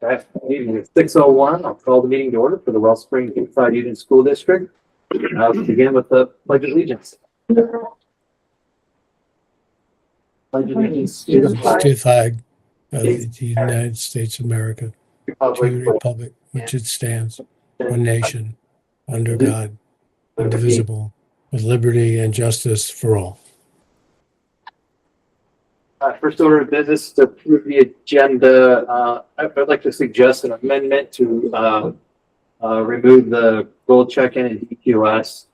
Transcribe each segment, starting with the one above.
Okay, meeting is 6:01. I'll call the meeting to order for the Wellspring Unified Union School District. I'll begin with the Pledge of Allegiance. Pledge allegiance to the flag of the United States of America, to the republic which it stands, one nation, under God, indivisible, with liberty and justice for all. First order of business to approve the agenda. I'd like to suggest an amendment to remove the gold check-in and DQS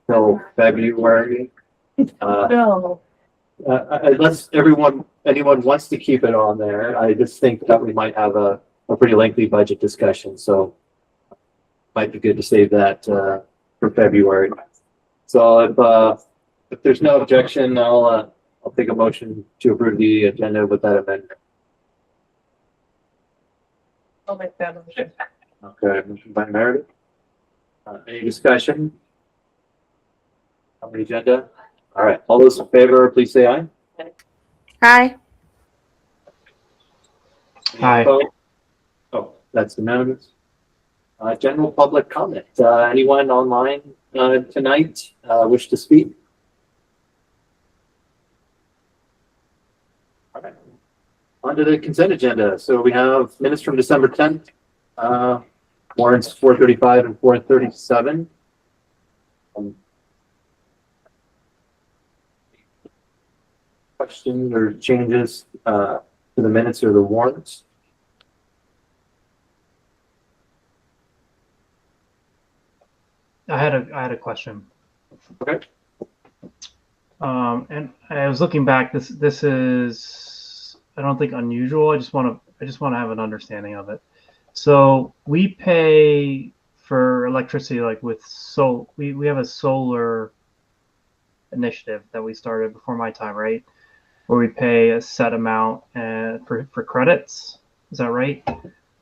till February. No. Unless anyone wants to keep it on there, I just think that we might have a pretty lengthy budget discussion, so might be good to save that for February. So if there's no objection, I'll take a motion to approve the agenda with that amendment. I'll make that motion. Okay, motion by Meredith. Any discussion on the agenda? All right, all those in favor, please say aye. Aye. Any Aye. opposed? Oh, that's unanimous. General public comment. Anyone online tonight wish to speak? All right. On to the consent agenda. So we have minutes from December 10th, warrants 435 and 437. Questions or changes to the minutes or the warrants? I had a question. Okay. And I was looking back. This is, I don't think, unusual. I just want to have an understanding of it. So we pay for electricity like with we have a solar initiative that we started before my time, right? Where we pay a set amount for credits. Is that right?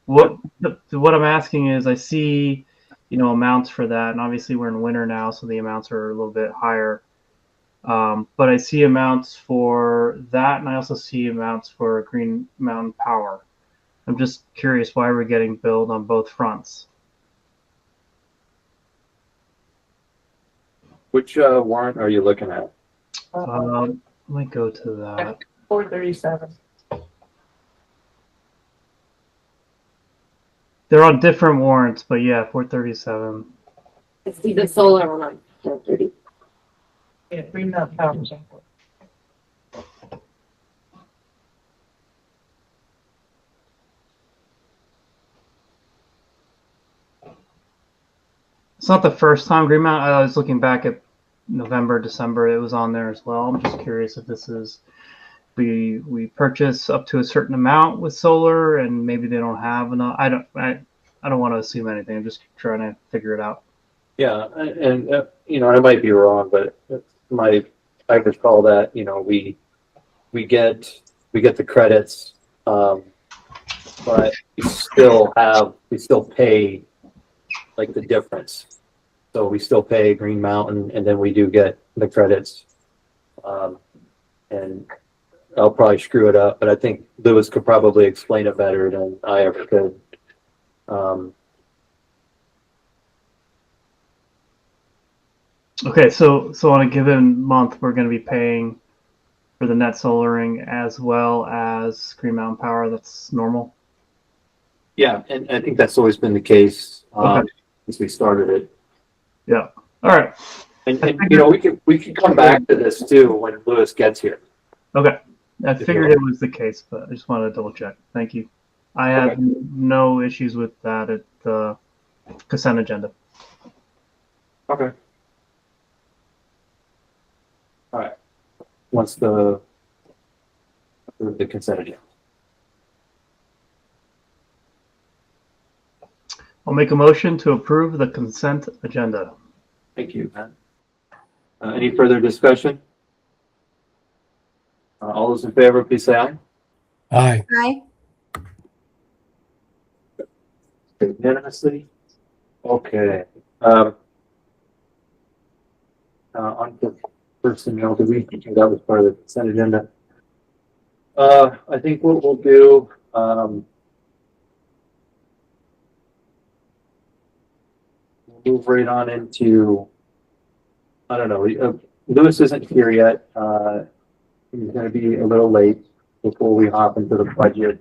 What I'm asking is, I see, amounts for that, and obviously we're in winter now, so the amounts are a little bit higher. But I see amounts for that, and I also see amounts for Green Mountain Power. I'm just curious why we're getting billed on both fronts. Which warrant are you looking at? Let me go to that. 437. They're on different warrants, but yeah, 437. It's the solar one on 430. Yeah, Green Mountain Power. It's not the first time Green Mountain. I was looking back at November, December. It was on there as well. I'm just curious if this is we purchase up to a certain amount with solar, and maybe they don't have enough. I don't want to assume anything. I'm just trying to figure it out. Yeah, and I might be wrong, but I recall that we get the credits, but we still pay like the difference. So we still pay Green Mountain, and then we do get the credits. And I'll probably screw it up, but I think Lewis could probably explain it better than I ever could. Okay, so on a given month, we're going to be paying for the net solaring as well as Green Mountain Power. That's normal. Yeah, and I think that's always been the case since we started it. Yeah. All right. And we can come back to this too when Lewis gets here. Okay. I figured it was the case, but I just wanted to double check. Thank you. I have no issues with that at the consent agenda. Okay. All right. What's the consent agenda? I'll make a motion to approve the consent agenda. Thank you, Matt. Any further discussion? All those in favor, please say aye. Aye. Aye. Unanimously. Okay. On to personnel, that was part of the consent agenda. I think what we'll do, move right on into, I don't know, Lewis isn't here yet. He's gonna be a little late before we hop into the budget.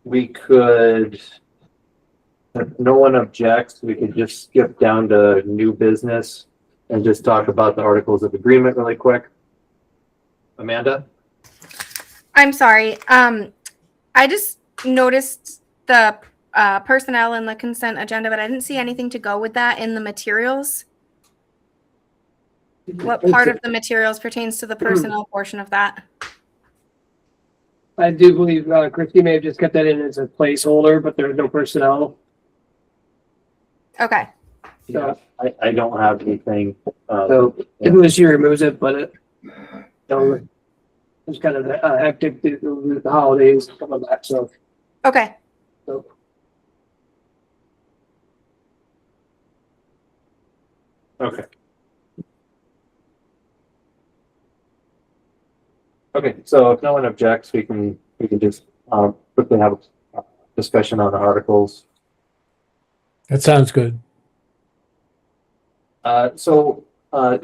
We could, if no one objects, we could just skip down to new business and just talk about the articles of agreement really quick. Amanda? I'm sorry. I just noticed the personnel and the consent agenda, but I didn't see anything to go with that in the materials. What part of the materials pertains to the personnel portion of that? I do believe Christie may have just kept that in as a placeholder, but there's no personnel. Okay. Yeah, I don't have anything. So unless she removes it, but it, it's kind of hectic with the holidays coming back. So, Okay. so Okay. Okay, so if no one objects, we can just quickly have a discussion on the articles. That sounds good. So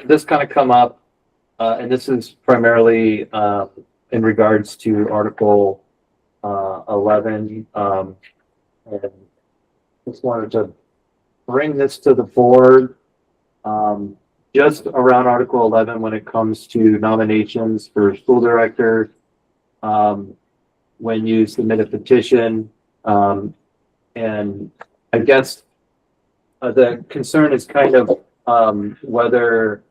this kind of come up, and this is primarily in regards to Article 11, and just wanted to bring this to the board. Just around Article 11, when it comes to nominations for school director, when you submit a petition, and I guess the concern is kind of whether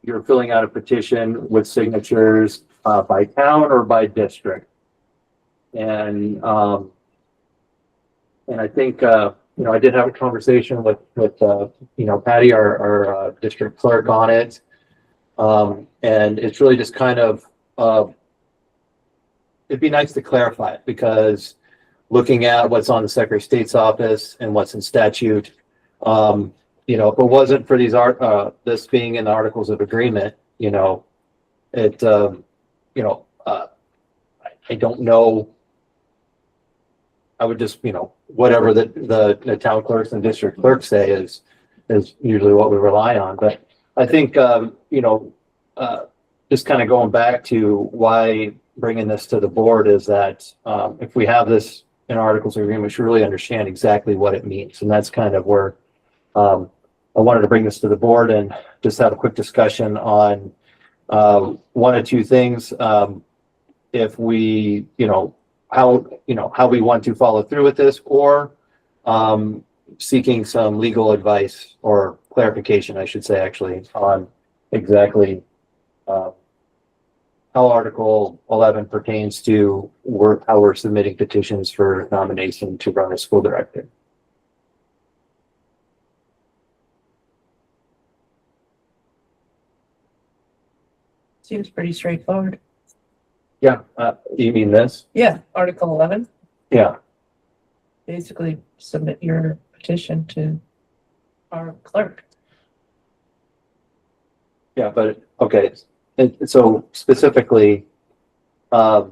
you're filling out a petition with signatures by town or by district. And I think, I did have a conversation with Patty, our district clerk on it. And it's really just kind of, it'd be nice to clarify it, because looking at what's on the Secretary of State's office and what's in statute, if it wasn't for these this being in the Articles of Agreement, I don't know. I would just, whatever the town clerks and district clerks say is usually what we rely on. But I think, just kind of going back to why bringing this to the board is that if we have this in Articles of Agreement, we should really understand exactly what it means. And that's kind of where I wanted to bring this to the board and just have a quick discussion on one or two things. If we, how we want to follow through with this, or seeking some legal advice or clarification, I should say, actually, on exactly how Article 11 pertains to how we're submitting petitions for nomination to run a school director. Seems pretty straightforward. Yeah, you mean this? Yeah, Article 11, Yeah. basically submit your petition to our clerk. Yeah, but, okay, and so specifically, a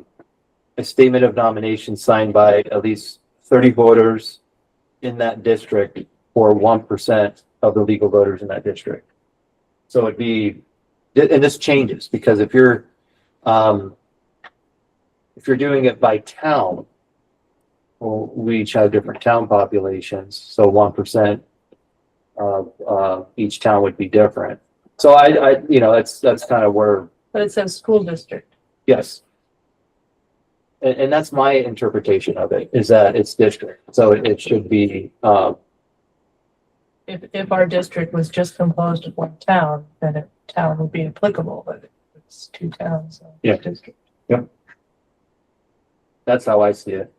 statement of nomination signed by at least 30 voters in that district, or 1% of the legal voters in that district. So it'd be, and this changes, because if you're doing it by town, well, we each have different town populations, so 1% of each town would be different. So that's kind of where, But it says school district. yes. And that's my interpretation of it, is that it's district. So it should be, If our district was just composed of one town, then a town would be applicable, but it's two towns, so Yeah. district. that's how I see it.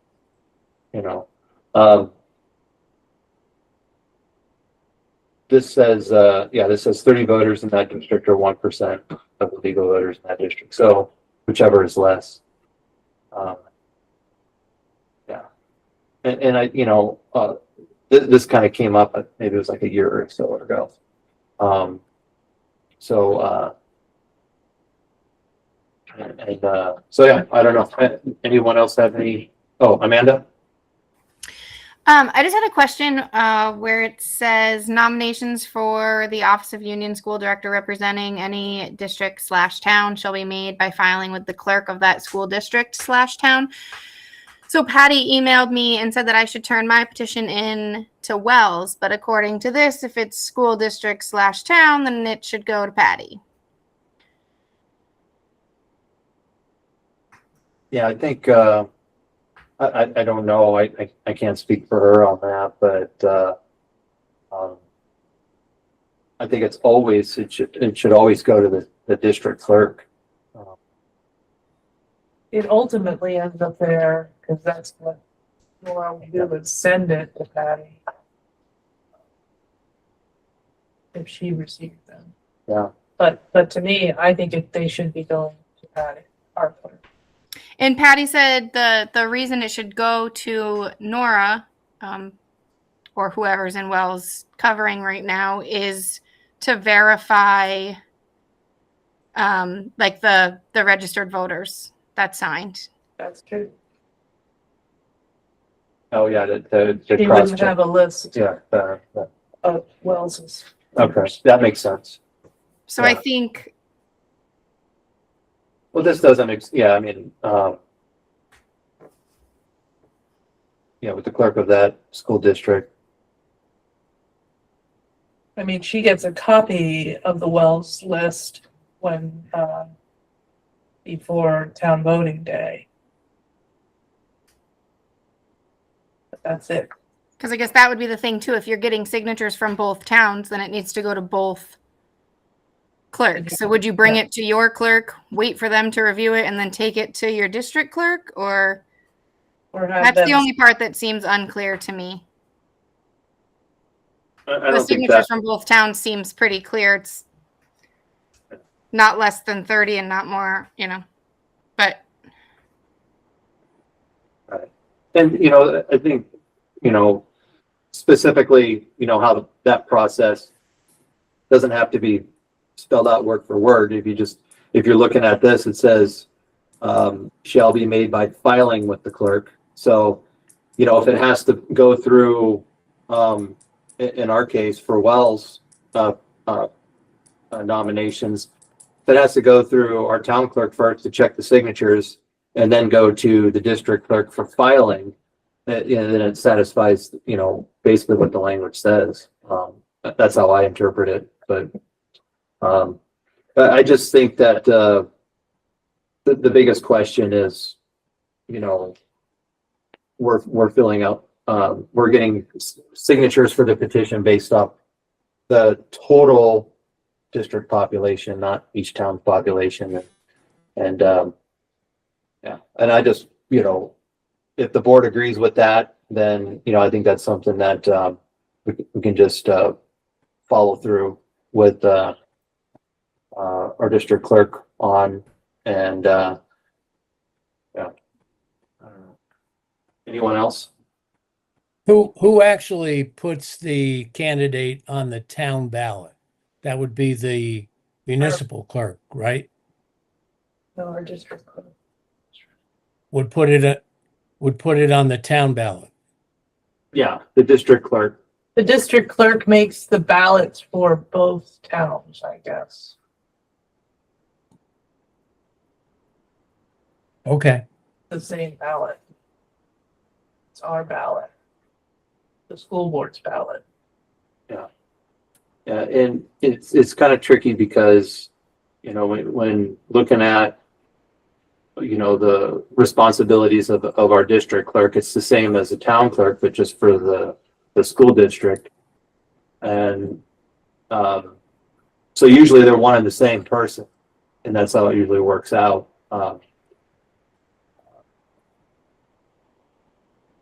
This says, this says 30 voters in that district, or 1% of the legal voters in that district. So whichever is less. Yeah. And I, this kind of came up, maybe it was like a year or so ago. So yeah, I don't know. Anyone else have any? Oh, Amanda? I just had a question where it says nominations for the Office of Union School Director representing any district/town shall be made by filing with the clerk of that school district/town. So Patty emailed me and said that I should turn my petition in to Wells, but according to this, if it's school district/town, then it should go to Patty. Yeah, I think, I don't know, I can't speak for her on that, but, I think it's always, it should always go to the district clerk. It ultimately ends up there, because that's what Laura would do, is send it to Patty. If she received them. Yeah. But to me, I think they should be going to Patty, our clerk. And Patty said the reason it should go to Nora, or whoever's in Wells covering right now, is to verify, like the registered voters that signed. That's true. Oh, yeah, the She cross wouldn't check. have a list Yeah, of Wells's. okay, that makes sense. So Yeah. I think, Well, this doesn't, yeah, I mean, yeah, with the clerk of that school district. I mean, she gets a copy of the Wells list when, before town voting day. But that's it. because I guess that would be the thing too. If you're getting signatures from both towns, then it needs to go to both clerks. So would you bring it to your clerk, wait for them to review it, and then take it to your district clerk? Or Or have that's them, the only part that seems unclear to me. I The don't think signatures that, from both towns seems pretty clear. It's not less than 30 and not more, but and, I think, specifically, how that process doesn't have to be spelled out word for word. If you're looking at this, it says, shall be made by filing with the clerk. So, if it has to go through, in our case for Wells, nominations, if it has to go through our town clerk first to check the signatures and then go to the district clerk for filing, then it satisfies, basically what the language says. That's how I interpret it. But I just think that the biggest question is, we're filling out, we're getting signatures for the petition based off the total district population, not each town's population. And yeah, and I just, if the board agrees with that, then, I think that's something that we can just follow through with our district clerk on. And yeah. Anyone else? Who actually puts the candidate on the town ballot? That would be the municipal clerk, right? no, our district clerk. Would put it on the town ballot. Yeah, the district clerk. The district clerk makes the ballots for both towns, I guess. Okay. The same ballot. It's our ballot. The school board's ballot. Yeah, and it's kind of tricky because, when looking at, the responsibilities of our district clerk, it's the same as a town clerk, but just for the school district. And so usually they're one and the same person, and that's how it usually works out.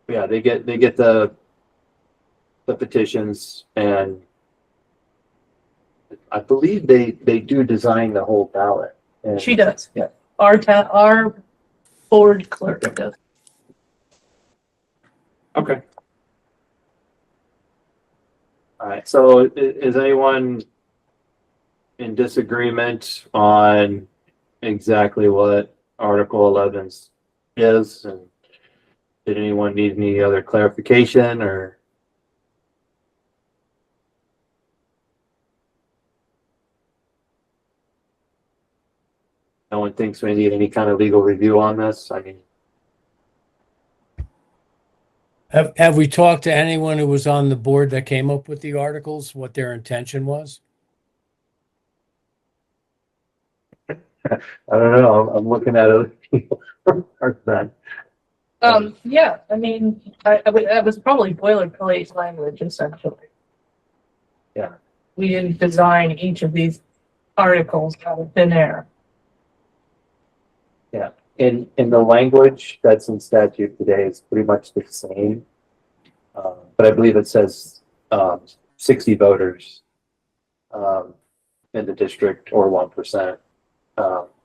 Yeah, they get the petitions, and I believe they do design the whole ballot. And She does. Yeah. Our board clerk does. Okay. All right, so is anyone in disagreement on exactly what Article 11 is? And Did anyone need any other clarification or? No one thinks we need any kind of legal review on this? I mean, Have we talked to anyone who was on the board that came up with the articles, what their intention was? I don't know. I'm looking at it. Yeah, I mean, that was probably boilerplate language essentially. Yeah. We didn't design each of these articles out of thin air. In the language that's in statute today, it's pretty much the same. But I believe it says 60 voters in the district or 1%.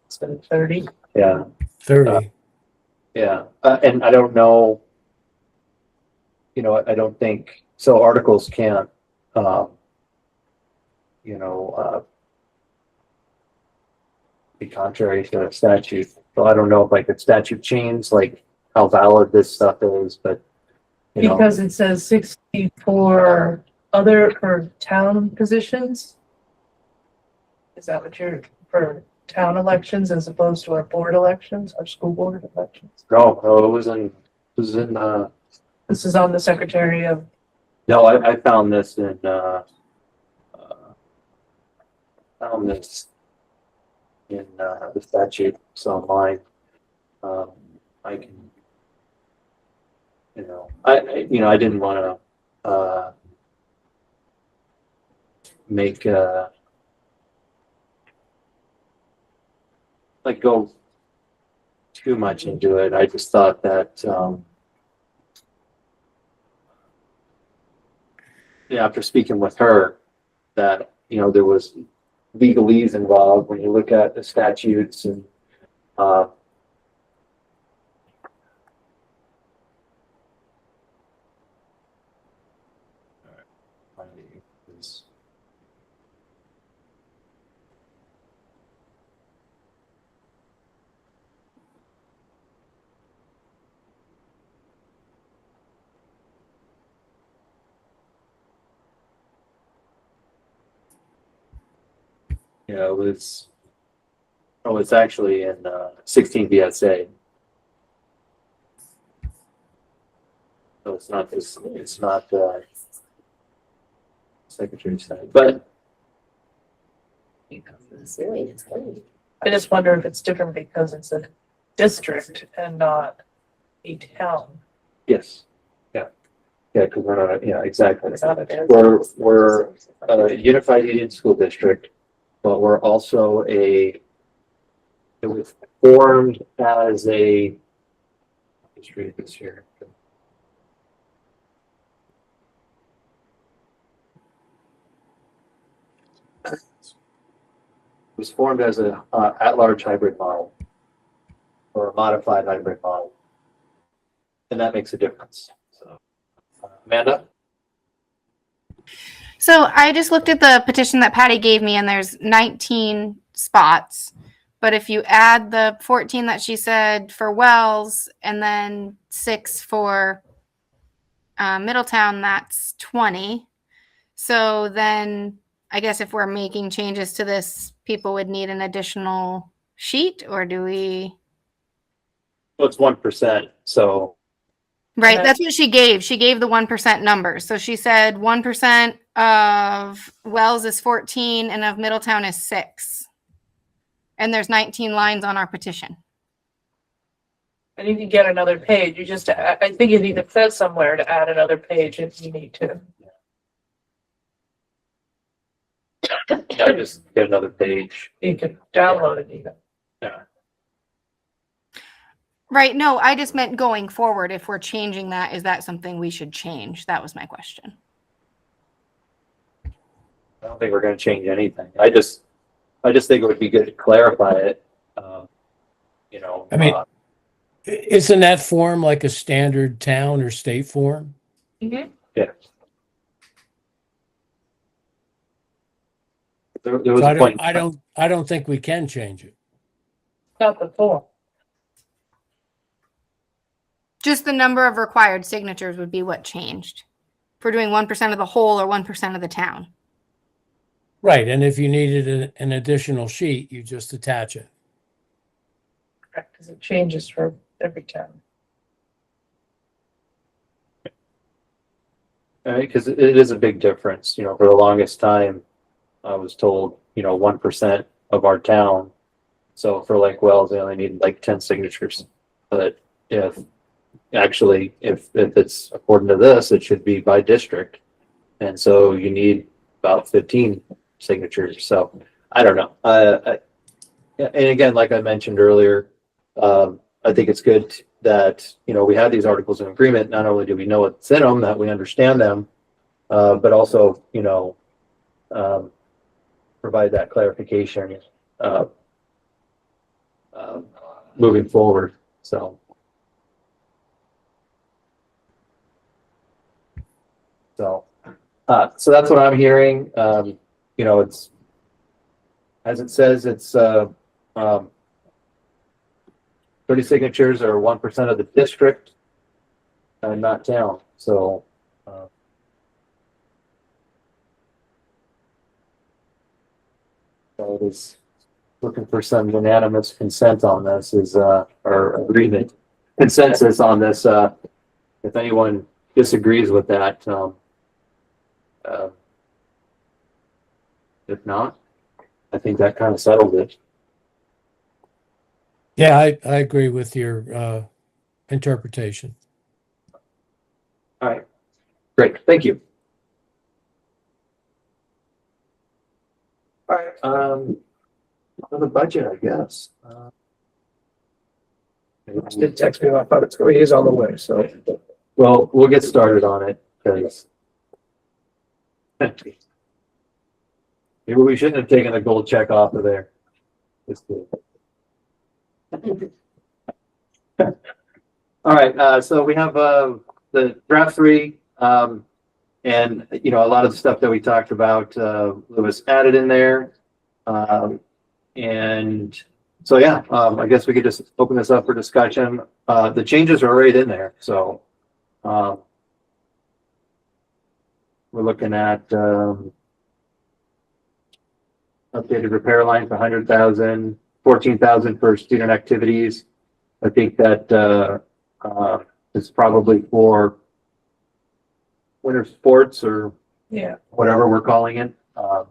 Instead of 30. Yeah. 30. Yeah. And I don't know, you know, I don't think, so articles can't, you know, be contrary to a statute. So I don't know if like the statute changed, like how valid this stuff is, but you know, Because it says 60 for town positions? Is that what you're, for town elections as opposed to our board elections, our school board elections? no, it was in, This is on the Secretary of, no, I found this in, found this in, the statute, it's online. I can, you know, I didn't want to, make, like go too much into it. I just thought that, yeah, after speaking with her, that, you know, there was legalese involved when you look at the statutes and, yeah, it was, oh, it's actually in 16 BSA. So it's not this, it's not Secretary side, but I just wonder if it's different because it's a district and not a town. yes, yeah, because we're not, yeah, exactly. Is that what it is? We're a unified union school district, but we're also it was formed as a, let's read this here. It was formed as a at-large hybrid model or a modified hybrid model, and that makes a difference. So, Amanda? So I just looked at the petition that Patty gave me, and there's 19 spots. But if you add the 14 that she said for Wells and then 6 for Middletown, that's 20. So then I guess if we're making changes to this, people would need an additional sheet, or do we? Well, it's 1%. So, Right, that's what she gave. She gave the 1% numbers. So she said 1% of Wells is 14 and of Middletown is 6. And there's 19 lines on our petition. And you can get another page. You just, I think it even says somewhere to add another page if you need to. yeah, just get another page. You can download it even. Yeah. Right. No, I just meant going forward. If we're changing that, is that something we should change? That was my question. I don't think we're going to change anything. I just think it would be good to clarify it. You know, I mean, isn't that form like a standard town or state form? Mm-hmm. yeah. There was So a point. I don't think we can change it. Not the form. Just the number of required signatures would be what changed. If we're doing 1% of the whole or 1% of the town. Right, and if you needed an additional sheet, you just attach it. Correct, because it changes for every town. Because it is a big difference, you know, for the longest time, I was told, you know, 1% of our town. So for Lake Wells, they only need like 10 signatures. But if it's according to this, it should be by district. And so you need about 15 signatures. So I don't know. And again, like I mentioned earlier, I think it's good that, you know, we have these articles of agreement. Not only do we know what's in them, that we understand them, but also, you know, provide that clarification moving forward. So that's what I'm hearing. You know, it's, as it says, it's 30 signatures or 1% of the district, not town. So, so it is looking for some unanimous consent on this, or agreement, consensus on this. If anyone disagrees with that, if not, I think that kind of settled it. Yeah, I agree with your interpretation. All right, great, thank you. All right, on the budget, I guess. Just did text me about it, so he is on the way, so. Well, we'll get started on it, because maybe we shouldn't have taken the gold check off of there. Just kidding. All right, so we have the draft 3, and you know, a lot of the stuff that we talked about, Lewis added in there, and so yeah, I guess we could just open this up for discussion. The changes are right in there, so we're looking at updated repair line for 100,000, 14,000 for student activities. I think that is probably for winter sports or Yeah. whatever we're calling it. I'll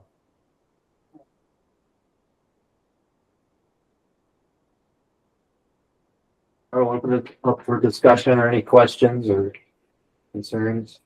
open it up for discussion or any questions or concerns.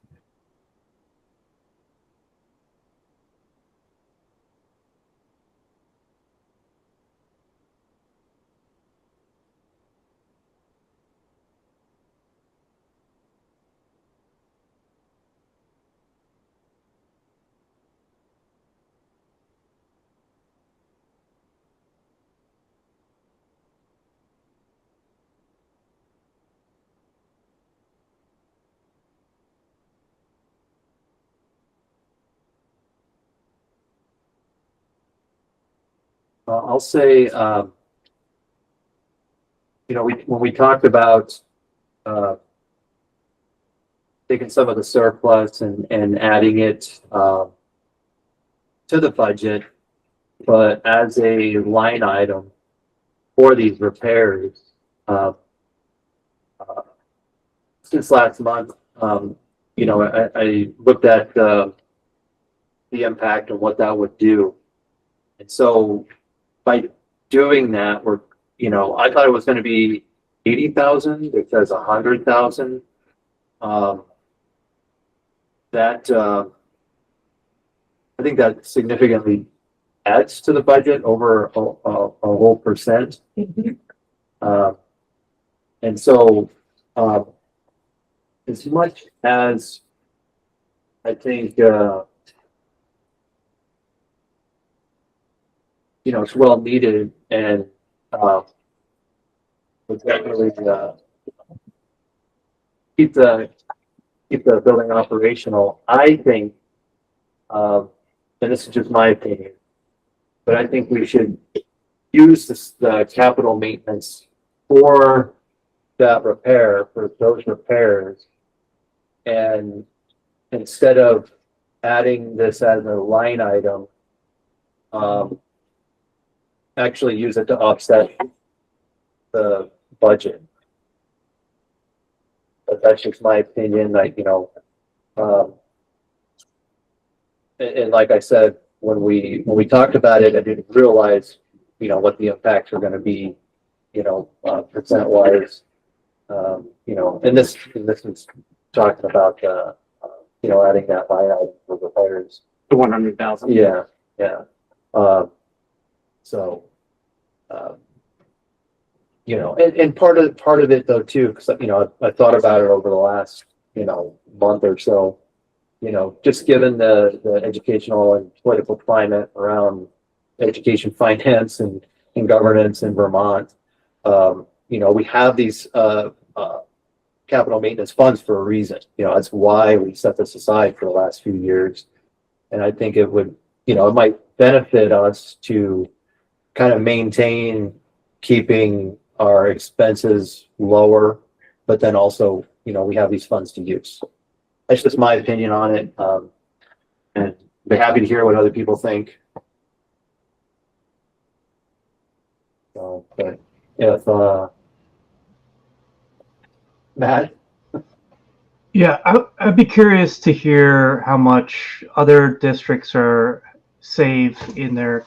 I'll say, you know, when we talked about taking some of the surplus and adding it to the budget, but as a line item for these repairs, since last month, you know, I looked at the impact and what that would do. And so by doing that, we're, you know, I thought it was going to be 80,000. It says 100,000. That I think that significantly adds to the budget over a whole percent. And so, as much as I think, you know, it's well needed and would definitely keep the building operational. I think, and this is just my opinion, but I think we should use the capital maintenance for that repair for those repairs, and instead of adding this as a line item, actually use it to offset the budget. But that's just my opinion, like, you know, and like I said, when we talked about it, I didn't realize, you know, what the impacts were going to be, you know, percent wise, you know, and this is talking about, you know, adding that line item for repairs. The 100,000. Yeah, yeah. So, you know, and part of it though too, because you know, I thought about it over the last, you know, month or so. You know, just given the educational and political climate around education finance and governance in Vermont, you know, we have these capital maintenance funds for a reason. You know, that's why we set this aside for the last few years. And I think it would, you know, it might benefit us to kind of maintain keeping our expenses lower, but then also, you know, we have these funds to use. That's just my opinion on it. And be happy to hear what other people think. So, but if, Matt? Yeah, I'd be curious to hear how much other districts are save in their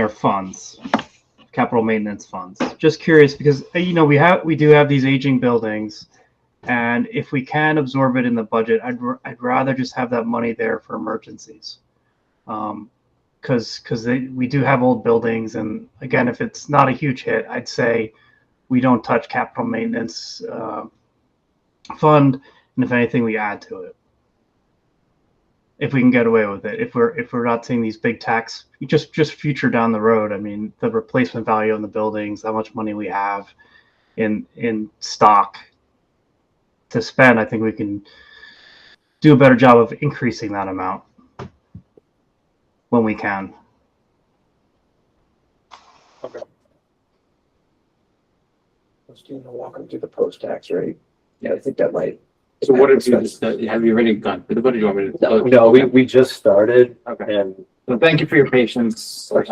funds, capital maintenance funds. Just curious because, you know, we do have these aging buildings, and if we can absorb it in the budget, I'd rather just have that money there for emergencies. Because we do have old buildings, and again, if it's not a huge hit, I'd say we don't touch capital maintenance fund, and if anything, we add to it. If we can get away with it, if we're not seeing these big tax, just future down the road. I mean, the replacement value on the buildings, how much money we have in stock to spend, I think we can do a better job of increasing that amount when we can. Okay. Let's do walk them through the post-tax rate. Yeah, I think that might. So what have you already gone for the budget? You want me to? No, we just started. Okay. And So thank you for your patience. So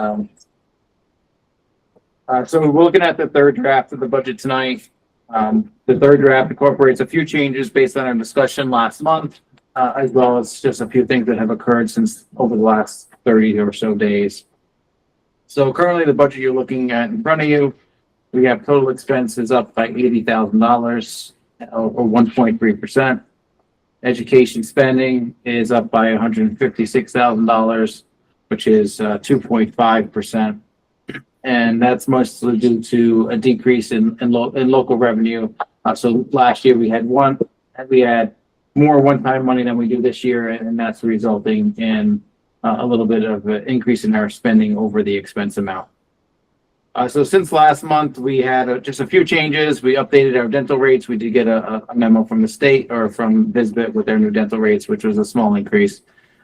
we're looking at the third draft of the budget tonight. The third draft incorporates a few changes based on our discussion last month, as well as just a few things that have occurred since over the last 30 or so days. So currently the budget you're looking at in front of you, we have total expenses up by $80,000 or 1.3%. Education spending is up by $156,000, which is 2.5%. And that's mostly due to a decrease in local revenue. So last year we had more one-time money than we do this year, and that's resulting in a little bit of an increase in our spending over the expense amount. So since last month, we had just a few changes. We updated our dental rates. We did get a memo from the state or from VisBit with their new dental rates, which was a small increase,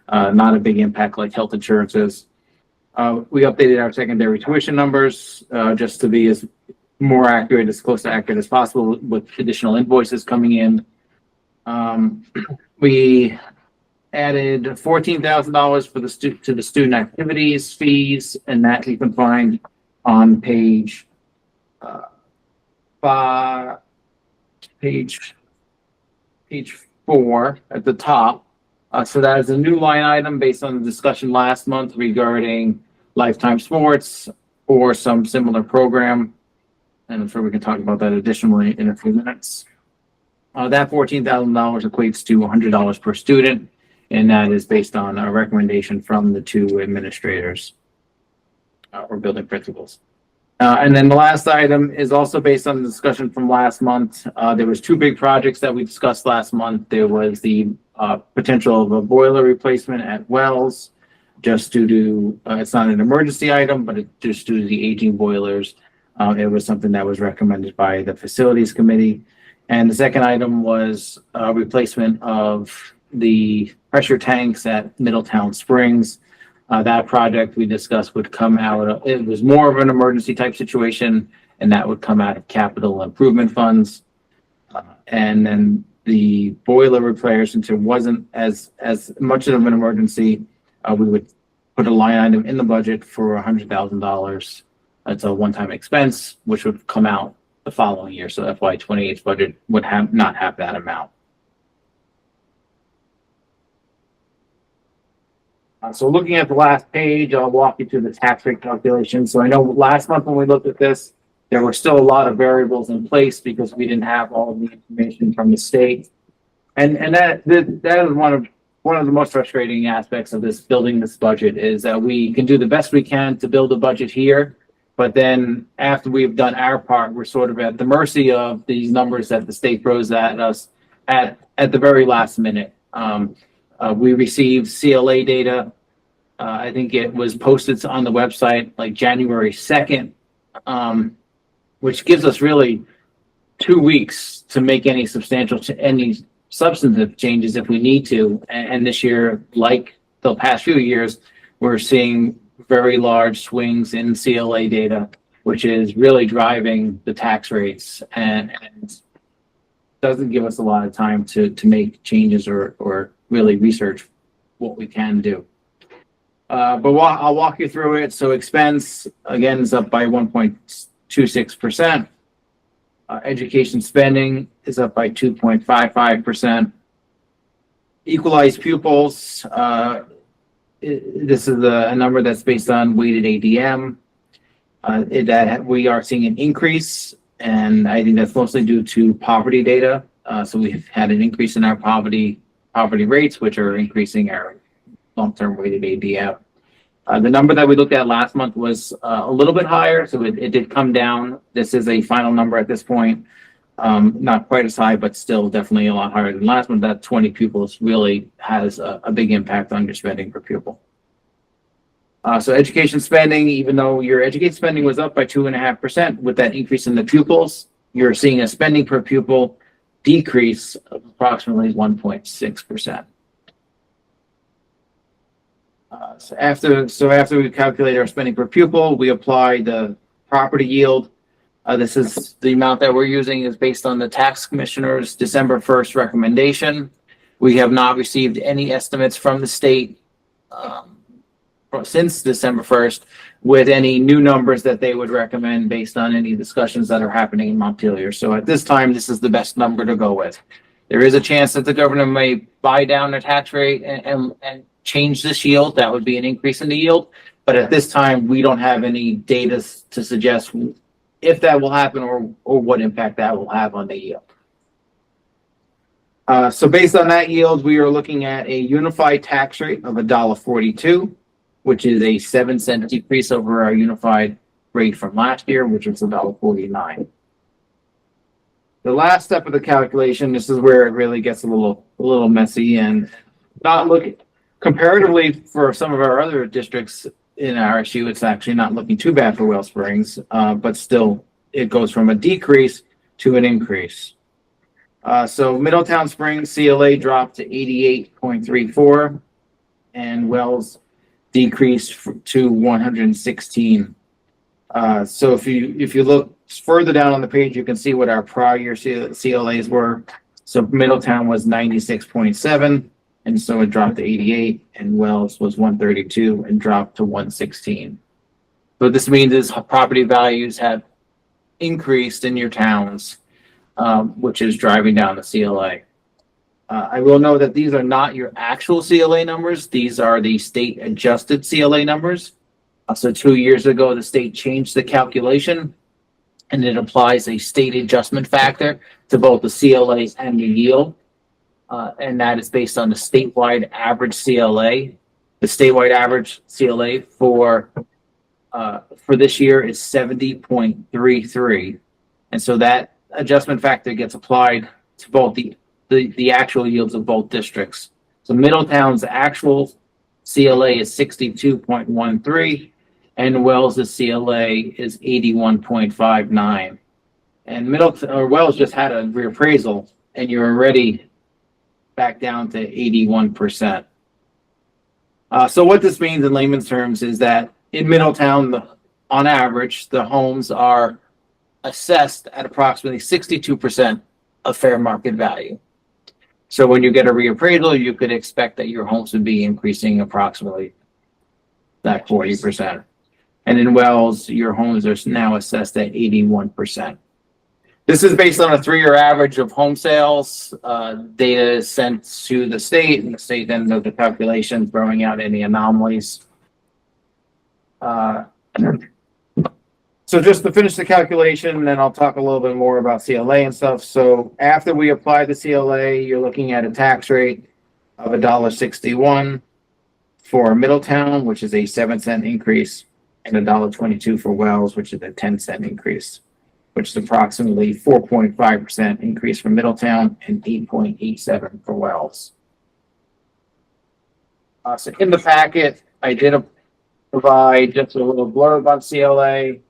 not a big impact like health insurance is. We updated our secondary tuition numbers just to be as more accurate, as close to accurate as possible with additional invoices coming in. We added $14,000 for to the student activities fees, and that you can find on page 4 at the top. So that is a new line item based on the discussion last month regarding Lifetime Sports or some similar program. And I'm sure we can talk about that additionally in a few minutes. That $14,000 equates to $100 per student, and that is based on a recommendation from the two administrators or building principals. And then the last item is also based on the discussion from last month. There was two big projects that we discussed last month. There was the potential of a boiler replacement at Wells, just due to, it's not an emergency item, but it just due to the aging boilers. It was something that was recommended by the facilities committee. And the second item was a replacement of the pressure tanks at Middletown Springs. That project we discussed would come out of, it was more of an emergency type situation, and that would come out of capital improvement funds. And then the boiler repairs, since it wasn't as much of an emergency, we would put a line item in the budget for $100,000. It's a one-time expense, which would come out the following year. So FY28's budget would not have that amount. So looking at the last page, I'll walk you through the tax rate calculation. So I know last month when we looked at this, there were still a lot of variables in place because we didn't have all of the information from the state. And that is one of the most frustrating aspects of building this budget, is that we can do the best we can to build a budget here, but then after we've done our part, we're sort of at the mercy of these numbers that the state throws at us at the very last minute. We received CLA data. I think it was posted on the website like January 2nd, which gives us really 2 weeks to make any substantive changes if we need to. And this year, like the past few years, we're seeing very large swings in CLA data, which is really driving the tax rates and doesn't give us a lot of time to make changes or really research what we can do. But I'll walk you through it. So expense, again, is up by 1.26%. Education spending is up by 2.55%. Equalized pupils, this is a number that's based on weighted ADM. That we are seeing an increase, and I think that's mostly due to poverty data. So we've had an increase in our poverty rates, which are increasing our long-term weighted ADM. The number that we looked at last month was a little bit higher, so it did come down. This is a final number at this point. Not quite as high, but still definitely a lot higher than last month. That 20 pupils really has a big impact on your spending per pupil. So education spending, even though your education spending was up by 2.5%, with that increase in the pupils, you're seeing a spending per pupil decrease of approximately 1.6%. So after we calculate our spending per pupil, we apply the property yield. This is the amount that we're using is based on the tax commissioner's December 1st recommendation. We have not received any estimates from the state since December 1st with any new numbers that they would recommend based on any discussions that are happening in Montpelier. So at this time, this is the best number to go with. There is a chance that the governor may buy down their tax rate and change this yield. That would be an increase in the yield. But at this time, we don't have any data to suggest if that will happen or what impact that will have on the yield. So based on that yield, we are looking at a unified tax rate of $1.42, which is a 7-cent decrease over our unified rate from last year, which was $1.49. The last step of the calculation, this is where it really gets a little messy, and not looking comparatively for some of our other districts in RSU, it's actually not looking too bad for Whale Springs, but still it goes from a decrease to an increase. So Middletown Springs CLA dropped to 88.34 and Wells decreased to 116. So if you look further down on the page, you can see what our prior year CLAs were. So Middletown was 96.7, and so it dropped to 88, and Wells was 132 and dropped to 116. So what this means is property values have increased in your towns, which is driving down the CLA. I will know that these are not your actual CLA numbers. These are the state adjusted CLA numbers. So 2 years ago, the state changed the calculation, and it applies a state adjustment factor to both the CLA and the yield. And that is based on the statewide average CLA. The statewide average CLA for this year is 70.33. And so that adjustment factor gets applied to both the actual yields of both districts. So Middletown's actual CLA is 62.13 and Wells' CLA is 81.59. And Wells just had a reappraisal, and you're already back down to 81%. So what this means in layman's terms is that in Middletown, on average, the homes are assessed at approximately 62% of fair market value. So when you get a reappraisal, you could expect that your homes would be increasing approximately that 40%. And in Wells, your homes are now assessed at 81%. This is based on a 3-year average of home sales. Data is sent to the state, and the state then does the calculations, throwing out any anomalies. So just to finish the calculation, then I'll talk a little bit more about CLA and stuff. So after we apply the CLA, you're looking at a tax rate of $1.61 for Middletown, which is a 7-cent increase, and $1.22 for Wells, which is a 10-cent increase, which is approximately 4.5% increase for Middletown and 8.87 for Wells. So in the packet, I did provide just a little blurb on CLA.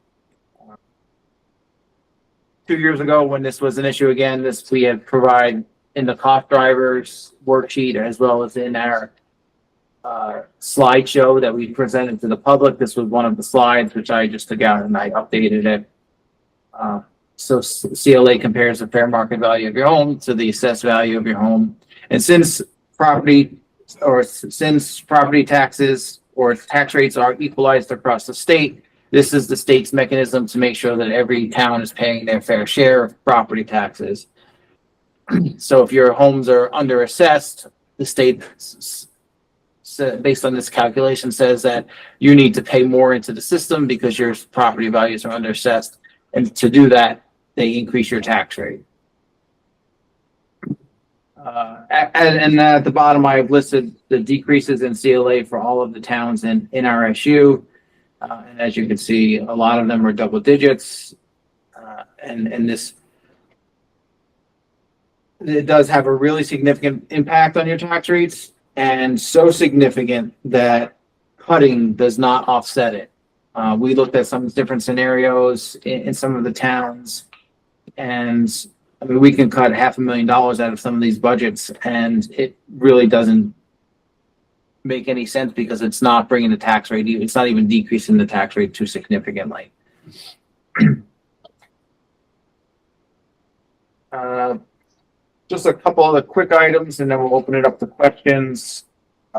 2 years ago, when this was an issue again, we had provided in the cost drivers worksheet as well as in our slideshow that we presented to the public. This was one of the slides which I just took out and I updated it. So CLA compares the fair market value of your home to the assessed value of your home. And since property taxes or tax rates are equalized across the state, this is the state's mechanism to make sure that every town is paying their fair share of property taxes. So if your homes are under assessed, the state, based on this calculation, says that you need to pay more into the system because your property values are under assessed. And to do that, they increase your tax rate. And at the bottom, I've listed the decreases in CLA for all of the towns in RSU. And as you can see, a lot of them are double digits. And this, it does have a really significant impact on your tax rates, and so significant that cutting does not offset it. We looked at some different scenarios in some of the towns, and I mean, we can cut $500,000 out of some of these budgets, and it really doesn't make any sense because it's not bringing the tax rate, it's not even decreasing the tax rate too significantly. Just a couple of the quick items, and then we'll open it up to questions.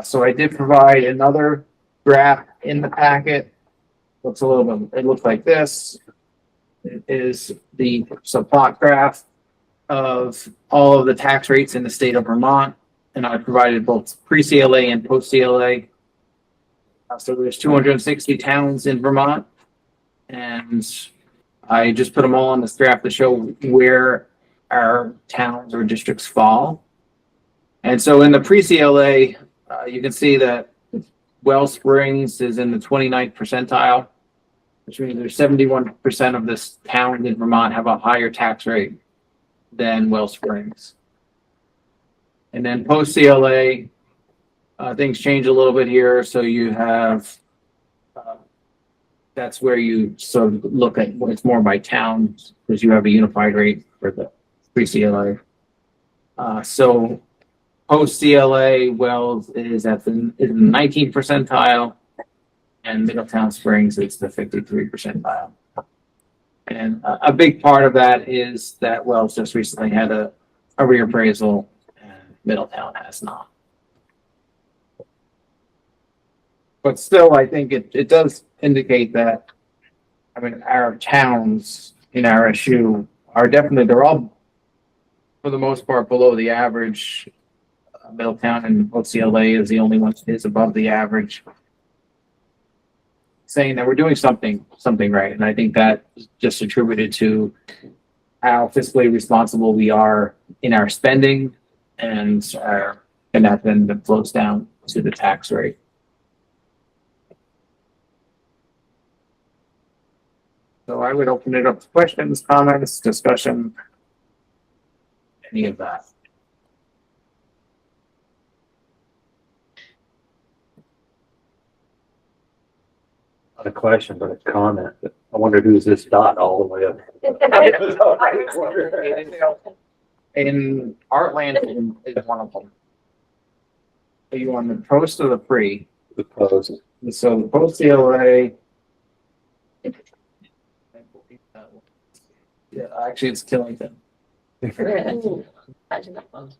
So I did provide another graph in the packet. Looks a little bit, it looks like this. It is the plot graph of all of the tax rates in the state of Vermont, and I provided both pre-CLA and post-CLA. So there's 260 towns in Vermont, and I just put them all on this graph to show where our towns or districts fall. And so in the pre-CLA, you can see that Wells Springs is in the 29th percentile, which means there's 71% of this town in Vermont have a higher tax rate than Wells Springs. And then post-CLA, things change a little bit here. So you have, that's where you sort of look at what it's more by town, because you have a unified rate for the pre-CLA. So post-CLA, Wells is at the 19th percentile, and Middletown Springs is the 53rd percentile. And a big part of that is that Wells just recently had a reappraisal, and Middletown has not. But still, I think it does indicate that, I mean, our towns in RSU are definitely, they're all, for the most part, below the average. Middletown and post-CLA is the only one that is above the average, saying that we're doing something right. And I think that is just attributed to how fiscally responsible we are in our spending, and that then flows down to the tax rate. So I would open it up to questions, comments, discussion, any of that. Not a question, but a comment. I wonder who's this dot all the way up. In Heartland is one of them. Are you on the post or the pre? The post. So the post CLA. Yeah, actually, it's Killington. Imagine that one.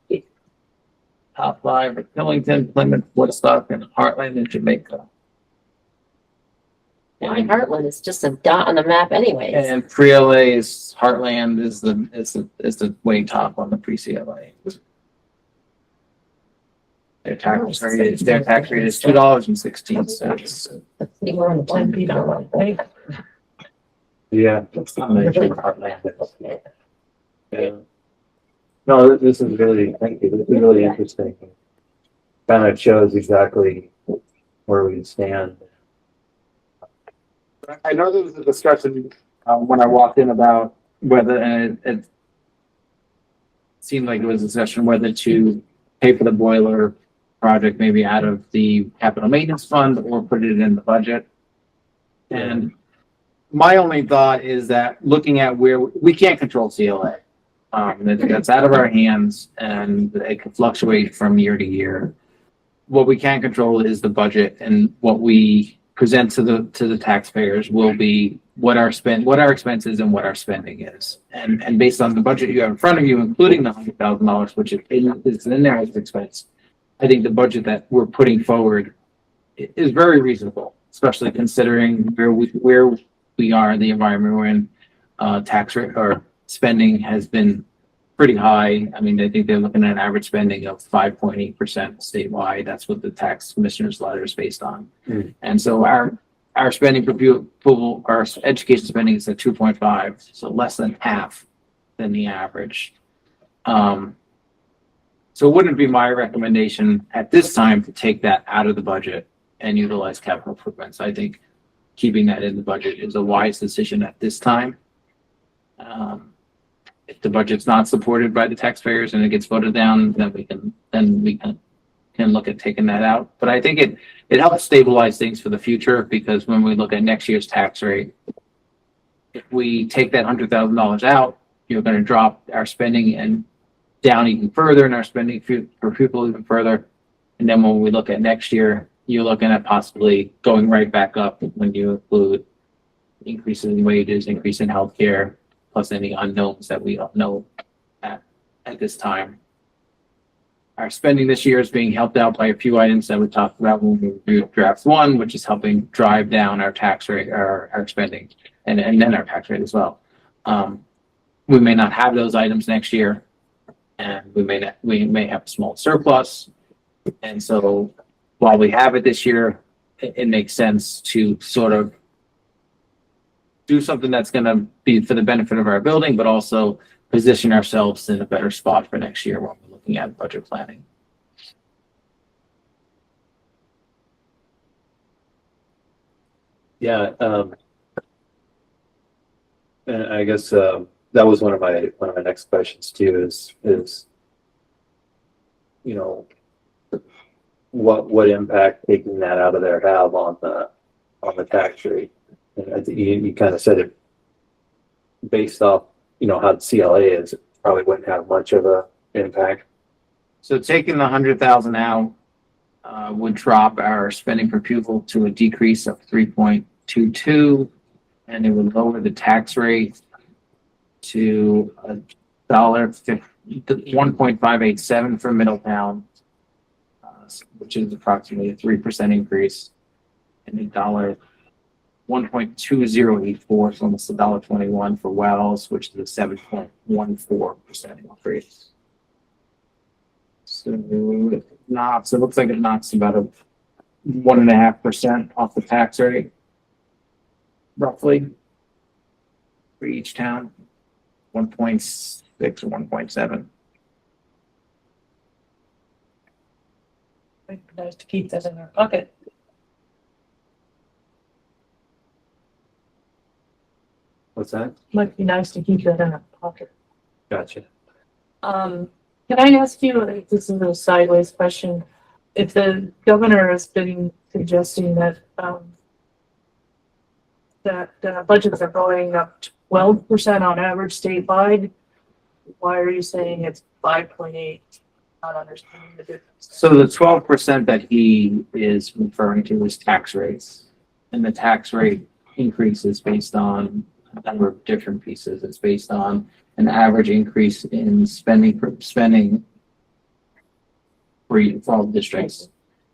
Top five are Killington, Plymouth, Woodstock, and Heartland in Jamaica. Why Heartland is just a dot on the map anyways. And pre-LA's Heartland is the way top on the pre-CLA. Their tax rate is $2.16. That's the one, 10 people, right? Yeah. Heartland. Yeah. No, this is really, thank you. This is really interesting. Kind of shows exactly where we stand. I know there was a discussion when I walked in about whether, and it seemed like it was a discussion whether to pay for the boiler project maybe out of the capital maintenance fund or put it in the budget. And my only thought is that looking at where we can't control CLA, that's out of our hands and it can fluctuate from year to year. What we can control is the budget, and what we present to the taxpayers will be what our expenses and what our spending is. And based on the budget you have in front of you, including the $100,000, which is in there as expense, I think the budget that we're putting forward is very reasonable, especially considering where we are in the environment we're in. Tax rate or spending has been pretty high. I mean, I think they're looking at an average spending of 5.8% statewide. That's what the tax commissioner's letter is based on. And so our spending per pupil, our education spending is at 2.5, so less than half than the average. So it wouldn't be my recommendation at this time to take that out of the budget and utilize capital improvements. I think keeping that in the budget is a wise decision at this time. If the budget's not supported by the taxpayers and it gets voted down, then we can look at taking that out. But I think it helps stabilize things for the future, because when we look at next year's tax rate, if we take that $100,000 out, you're going to drop our spending and down even further, and our spending per pupil even further. And then when we look at next year, you're looking at possibly going right back up when you include increases in wages, increase in healthcare, plus any unknowns that we don't know at this time. Our spending this year is being helped out by a few items that we talked about when we reviewed draft one, which is helping drive down our tax rate, our spending, and then our tax rate as well. We may not have those items next year, and we may have a small surplus. And so while we have it this year, it makes sense to sort of do something that's going to be for the benefit of our building, but also position ourselves in a better spot for next year when we're looking at budget planning. Yeah. And I guess that was one of my next questions too. Is you know, what impact taking that out of there have on the tax rate? And I think you kind of said it based off, you know, how the CLA is, it probably wouldn't have much of a impact. So taking the $100,000 out would drop our spending per pupil to a decrease of 3.22, and it would lower the tax rate to $1.587 for Middletown, which is approximately a 3% increase, and $1.2084, so almost $1.21 for Wells, which is a 7.14% increase. So it looks like it knocks about a 1.5% off the tax rate, roughly, for each town, 1.6 or 1.7. It'd be nice to keep that in our pocket. What's that? Might be nice to keep that in our pocket. Gotcha. Can I ask you, this is a sideways question, if the governor has been suggesting that, budgets are going up 12% on average statewide, why are you saying it's 5.8? Not understanding the difference. So the 12% that he is referring to is tax rates, and the tax rate increases based on a number of different pieces. It's based on an average increase in spending for all districts.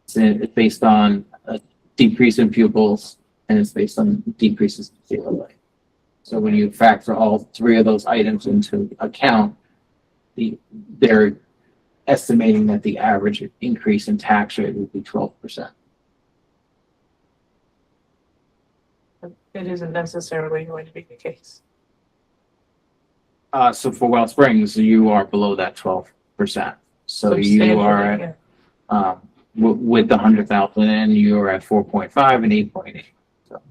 It's based on a decrease in pupils, and it's based on decreases in CLA. So when you factor all three of those items into account, they're estimating that the average increase in tax rate would be 12%. It isn't necessarily going to be the case. So for Well Springs, you are below that 12%. So you are Substantially, at, with the 100,000 in, you are at 4.5 and 8.8. So.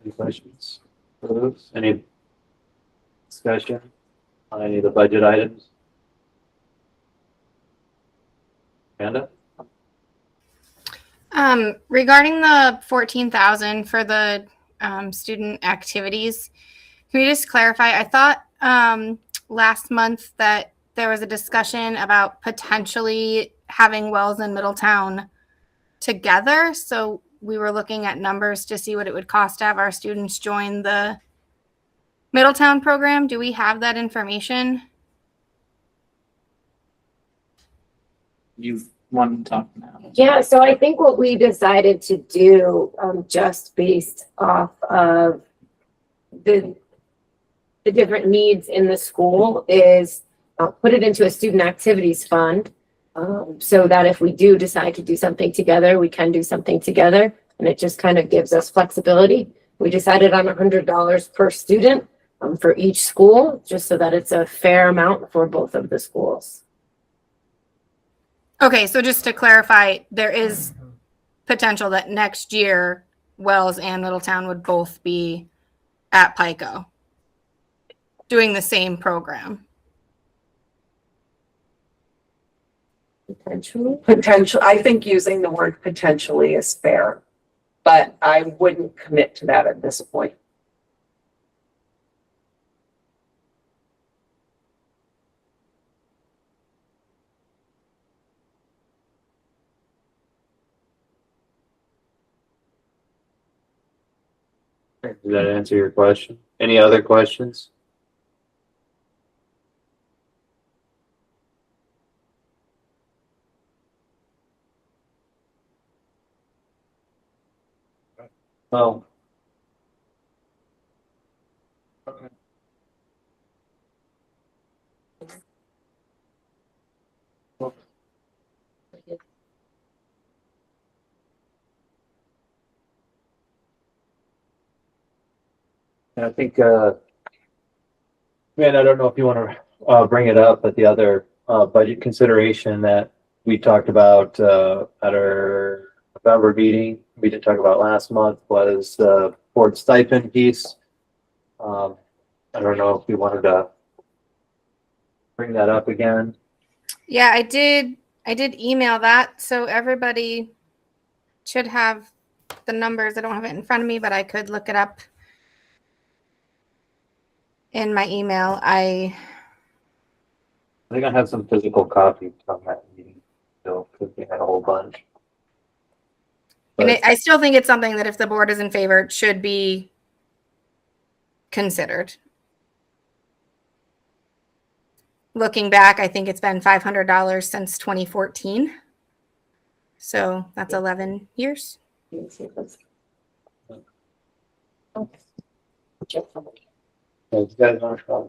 Any questions? Any discussion on any of the budget items? Amanda? Regarding the 14,000 for the student activities, can we just clarify? I thought last month that there was a discussion about potentially having Wells and Middletown together. So we were looking at numbers to see what it would cost to have our students join the Middletown program. Do we have that information? You want to talk now? Yeah, so I think what we decided to do, just based off of the different needs in the school, is put it into a student activities fund, so that if we do decide to do something together, we can do something together, and it just kind of gives us flexibility. We decided on $100 per student for each school, just so that it's a fair amount for both of the schools. Okay, so just to clarify, there is potential that next year Wells and Middletown would both be at PICO doing the same program. Potentially. Potential, I think using the word potentially is fair, but I wouldn't commit to that at this point. Did that answer your question? Any other questions? Oh. Okay. I think, man, I don't know if you want to bring it up, but the other budget consideration that we talked about at our November meeting, we didn't talk about last month, was the board stipend piece. I don't know if you wanted to bring that up again. Yeah, I did email that, so everybody should have the numbers. I don't have it in front of me, but I could look it up in my email. I think I have some physical copies from that meeting still, because we had a whole bunch. I still think it's something that if the board is in favor, it should be considered. Looking back, I think it's been $500 since 2014. So that's 11 years. You guys want to try?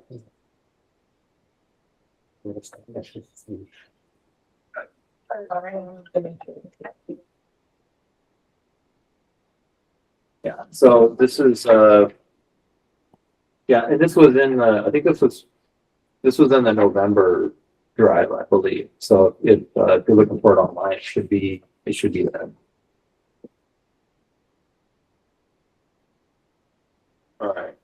Yeah, so this is yeah, and this was in the, I think this was in the November drive, I believe. So if you're looking for it online, it should be there. All right.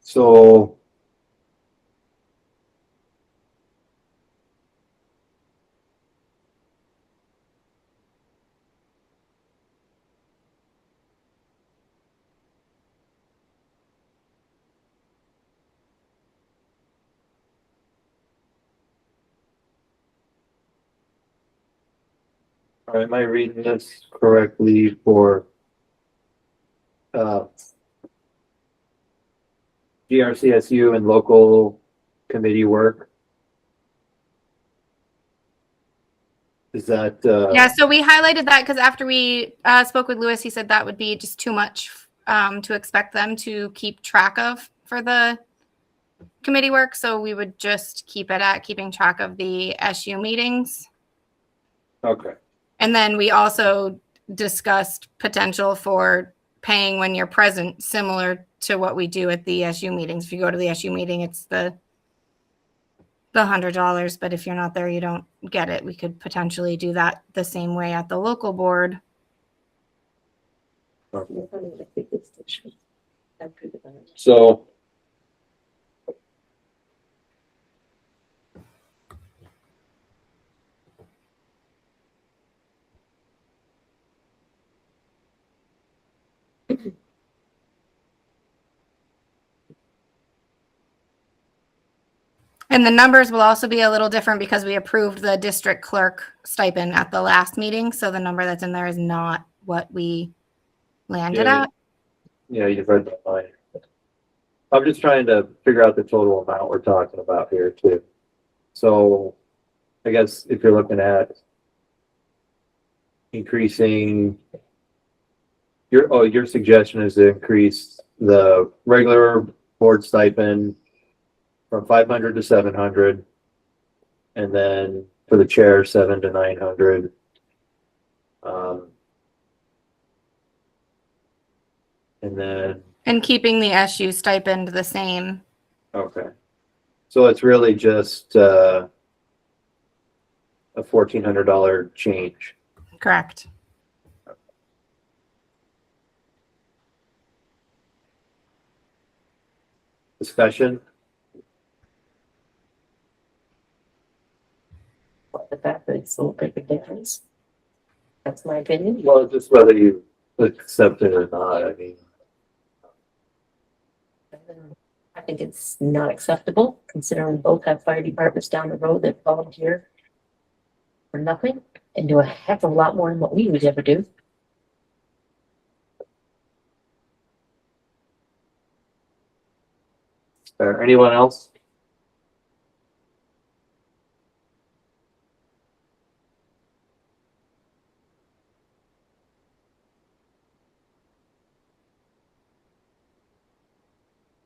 So All right, am I reading this correctly for GRCSU and local committee work? Is that, Yeah, so we highlighted that because after we spoke with Lewis, he said that would be just too much to expect them to keep track of for the committee work. So we would just keep it at keeping track of the SU meetings. okay, And then we also discussed potential for paying when you're present, similar to what we do at the SU meetings. If you go to the SU meeting, it's the $100, but if you're not there, you don't get it. We could potentially do that the same way at the local board. so. And the numbers will also be a little different because we approved the district clerk stipend at the last meeting. So the number that's in there is not what we landed Yeah. at. Yeah, you've read my mind. I'm just trying to figure out the total amount we're talking about here too. So I guess if you're looking at increasing your suggestion is to increase the regular board stipend from 500 to 700, and then for the chair 700 to 900. And then And keeping the SU stipend the same. okay, so it's really just a $1,400 change. Correct. Discussion. The fact that it's a little bit of a difference. That's my opinion. Well, just whether you accept it or not. I mean, I think it's not acceptable, considering we both have fire departments down the road that volunteer for nothing and do a heck of a lot more than what we would ever do. anyone else?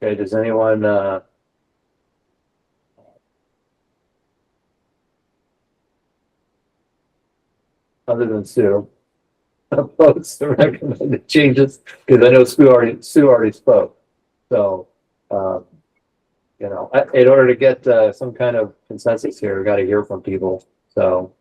Okay, does anyone, other than Sue, oppose the recommended changes? Because I know Sue already spoke. So, you know, in order to get some kind of consensus here, we got to hear from people. So,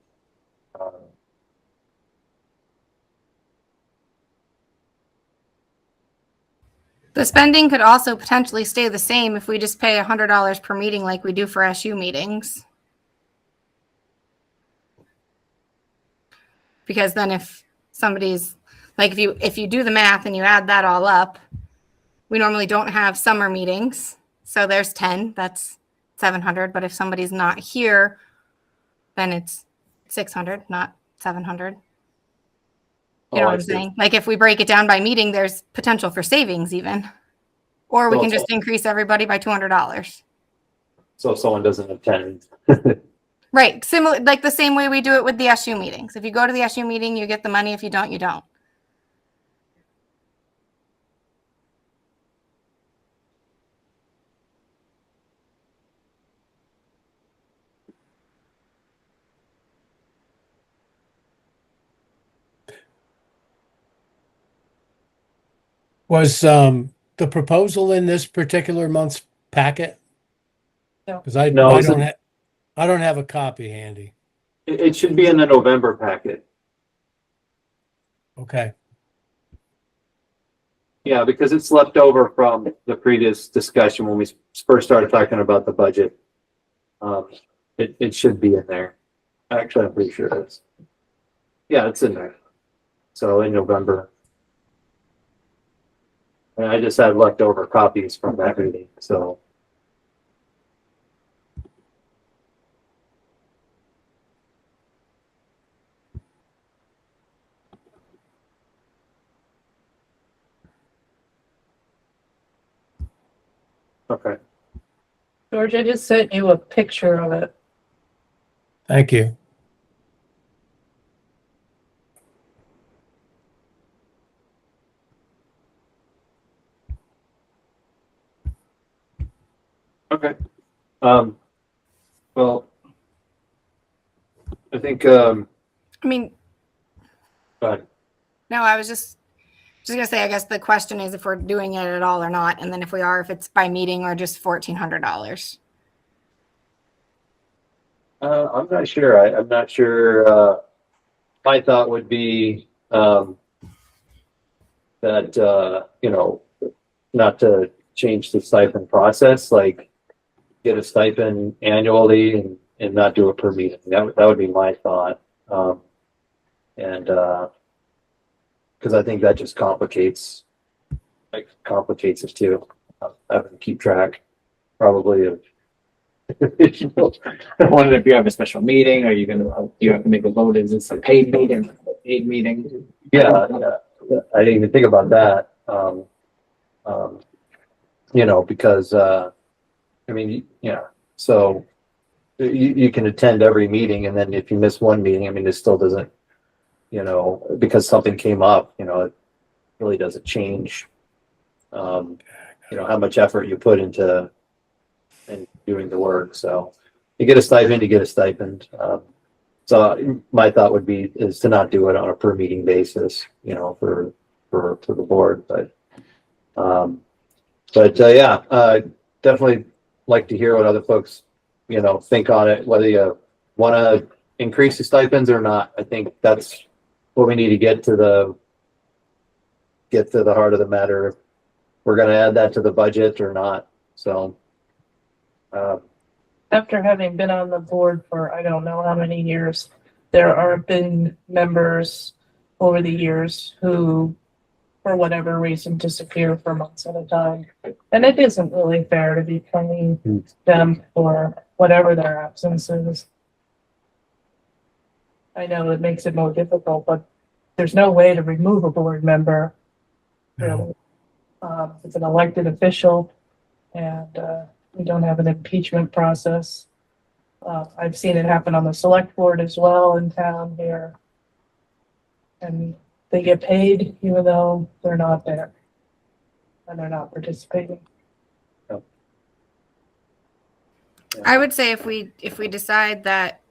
The spending could also potentially stay the same if we just pay $100 per meeting like we do for SU meetings. Because then if somebody's, like if you do the math and you add that all up, we normally don't have summer meetings. So there's 10, that's 700. But if somebody's not here, then it's 600, not 700. You know what I'm saying? Like if we break it down by meeting, there's potential for savings even. Or we can just increase everybody by $200. So if someone doesn't attend. Right. Similar, like the same way we do it with the SU meetings. If you go to the SU meeting, you get the money. If you don't, you don't. Was the proposal in this particular month's packet? No. Because I No, don't have a copy handy. It should be in the November packet. Okay. Yeah, because it's left over from the previous discussion when we first started talking about the budget. It should be in there. Actually, I'm pretty sure it is. Yeah, it's in there. So in November. And I just had leftover copies from that meeting, so. Okay. George, I just sent you a picture of it. Thank you. Okay. Well, I think, I mean, go ahead. no, I was just gonna say, I guess the question is if we're doing it at all or not, and then if we are, if it's by meeting or just $1,400. I'm not sure. I'm not sure. My thought would be that you know, not to change the stipend process, like get a stipend annually and not do it per meeting. That would be my thought. And because I think that just complicates it too. Having to keep track probably of. I wondered if you have a special meeting, are you you have to make a vote, is this a paid meeting, paid meeting? Yeah, I didn't even think about that. You know, because I mean, yeah, so you can attend every meeting, and then if you miss one meeting, I mean, it still doesn't, you know, because something came up, you know, it really doesn't change, you know, how much effort you put into doing the work. So you get a stipend, you get a stipend. So my thought would be is to not do it on a per meeting basis, you know, for the board. But yeah, definitely like to hear what other folks, you know, think on it, whether you want to increase the stipends or not. I think that's what we need to get to the heart of the matter. If we're going to add that to the budget or not. So. After having been on the board for I don't know how many years, there are been members over the years who, for whatever reason, disappear for months at a time. And it isn't really fair to be paying them for whatever their absence is. I know it makes it more difficult, but there's no way to remove a board member. Really. It's an elected official, and we don't have an impeachment process. I've seen it happen on the select board as well in town here. And they get paid even though they're not there and they're not participating. I would say if we decide that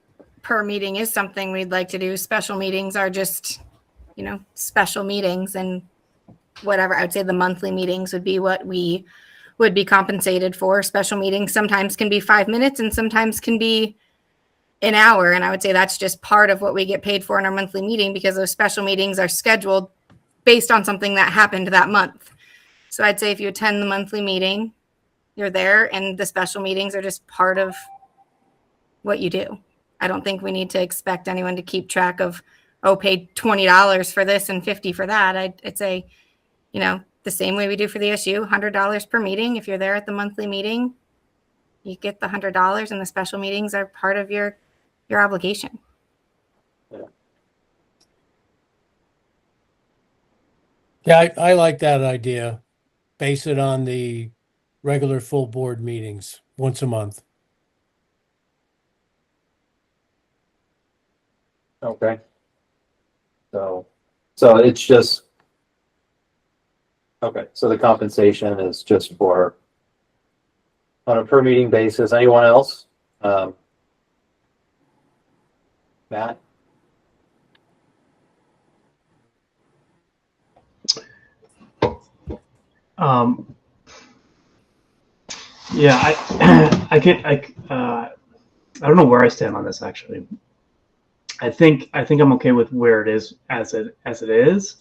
per meeting is something we'd like to do, special meetings are just, you know, special meetings, and whatever, I would say the monthly meetings would be what we would be compensated for. Special meetings sometimes can be 5 minutes and sometimes can be an hour. And I would say that's just part of what we get paid for in our monthly meeting, because those special meetings are scheduled based on something that happened that month. So I'd say if you attend the monthly meeting, you're there, and the special meetings are just part of what you do. I don't think we need to expect anyone to keep track of, oh, paid $20 for this and $50 for that. I'd say, you know, the same way we do for the SU, $100 per meeting. If you're there at the monthly meeting, you get the $100, and the special meetings are part of your obligation. Yeah, I like that idea. Base it on the regular full board meetings once a month. Okay. So it's just, okay. So the compensation is just for on a per meeting basis. Anyone else? Matt? Yeah, I don't know where I stand on this actually. I think I'm okay with where it is as it is.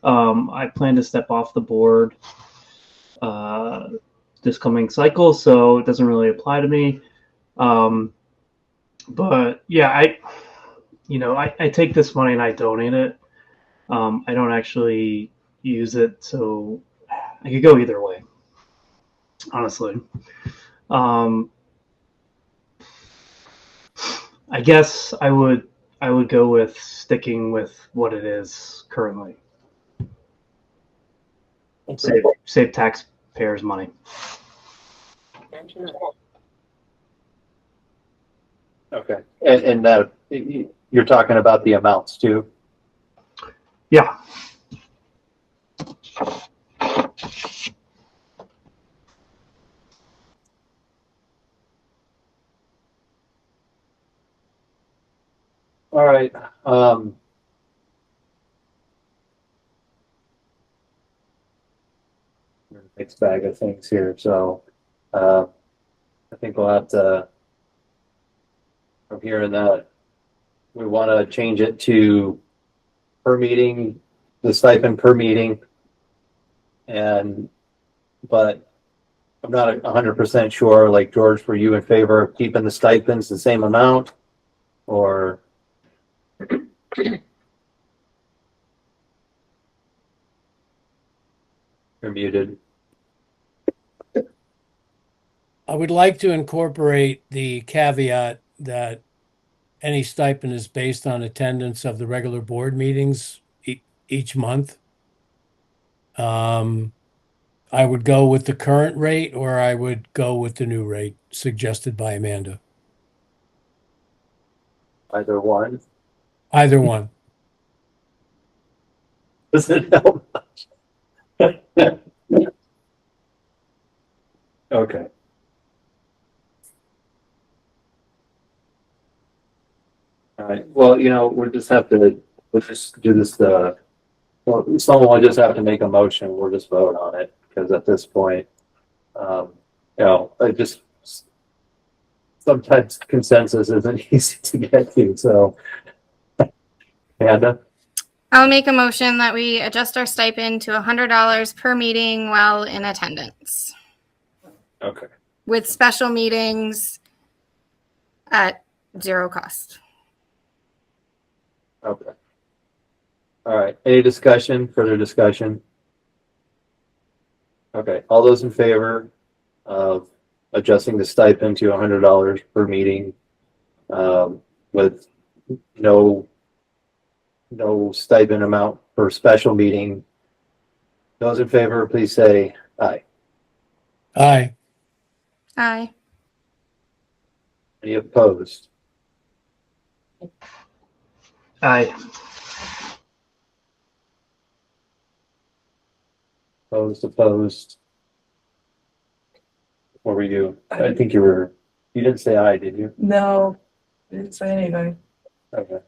I plan to step off the board this coming cycle, so it doesn't really apply to me. But yeah, I take this money and I donate it. I don't actually use it, so I could go either way, honestly. I guess I would go with sticking with what it is currently. Save taxpayers' money. Okay, and that, you're talking about the amounts too? Yeah. All right, mixed bag of things here, so, I think we'll have to, from hearing that, we want to change it to per meeting, the stipend per meeting. But I'm not 100% sure, like George, were you in favor of keeping the stipends the same amount? Or? You're muted. I would like to incorporate the caveat that any stipend is based on attendance of the regular board meetings each month. I would go with the current rate, or I would go with the new rate suggested by Amanda. Either one. Either one. Does it help much? Okay. All right, well, we'll just do this, well, someone will just have to make a motion, we'll just vote on it, because at this point, I just, sometimes consensus isn't easy to get to, so. Amanda? I'll make a motion that we adjust our stipend to $100 per meeting while in attendance, Okay. with special meetings at zero cost. Okay. All right, any further discussion? Okay, all those in favor of adjusting the stipend to $100 per meeting, with no stipend amount per special meeting. Those in favor, please say aye. Aye. Aye. Any opposed? Aye. Opposed. What were you? I think you didn't say aye, did you? No, I didn't say anything. Okay.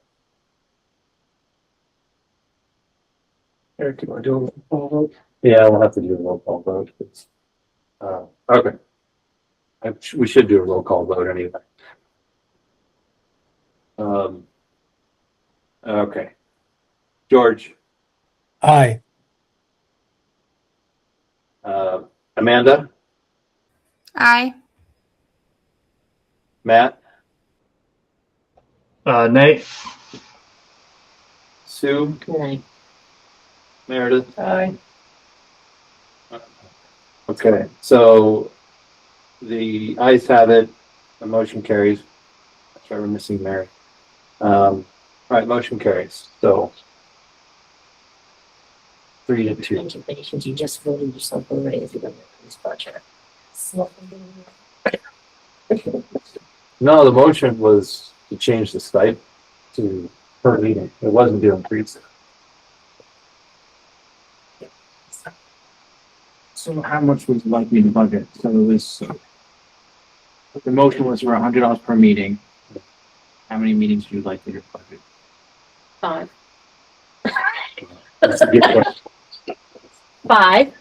Eric, do you want to do a roll call vote? Yeah, we'll have to do a roll call vote. Okay. We should do a roll call vote anyway. Okay. George, Aye. Amanda, Aye. Matt, Nay. Sue, Aye. Meredith. Aye. Okay, so the ayes have it. The motion carries. That's why we're missing Mary. All right, motion carries. So 3-2. Congratulations, you just voted yourself a raise in this budget. No, the motion was to change the stipend to per meeting. It wasn't to increase it. So how much was likely the budget? So it was, the motion was for $100 per meeting. How many meetings do you like to your budget? 5. That's a good question. 5.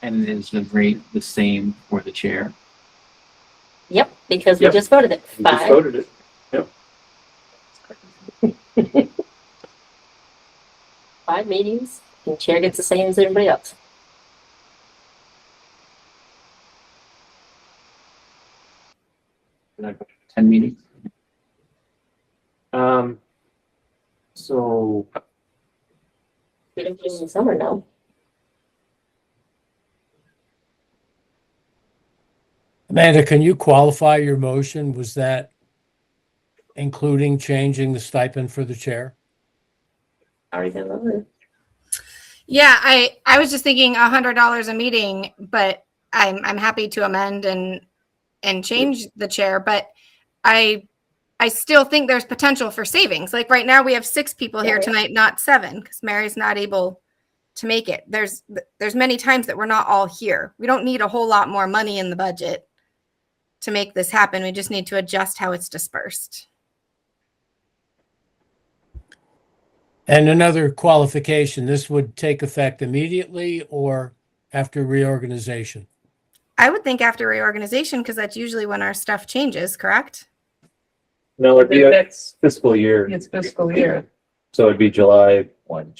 And is the rate the same for the chair? Yep, because we Yep. just voted it. We just 5. voted it. Yep. 5 meetings, and chair gets the same as everybody else. Did I put 10 meetings? So We don't do it in the summer now. Amanda, can you qualify your motion? Was that including changing the stipend for the chair? Already been voted. Yeah, I was just thinking $100 a meeting, but I'm happy to amend and change the chair, but I still think there's potential for savings. Like right now we have 6 people here tonight, not 7, because Mary's not able to make it. There's many times that we're not all here. We don't need a whole lot more money in the budget to make this happen. We just need to adjust how it's dispersed. And another qualification, this would take effect immediately or after reorganization? I would think after reorganization, because that's usually when our stuff changes, correct? No, it'd be a That's, fiscal year, it's fiscal year. so it'd be July 1.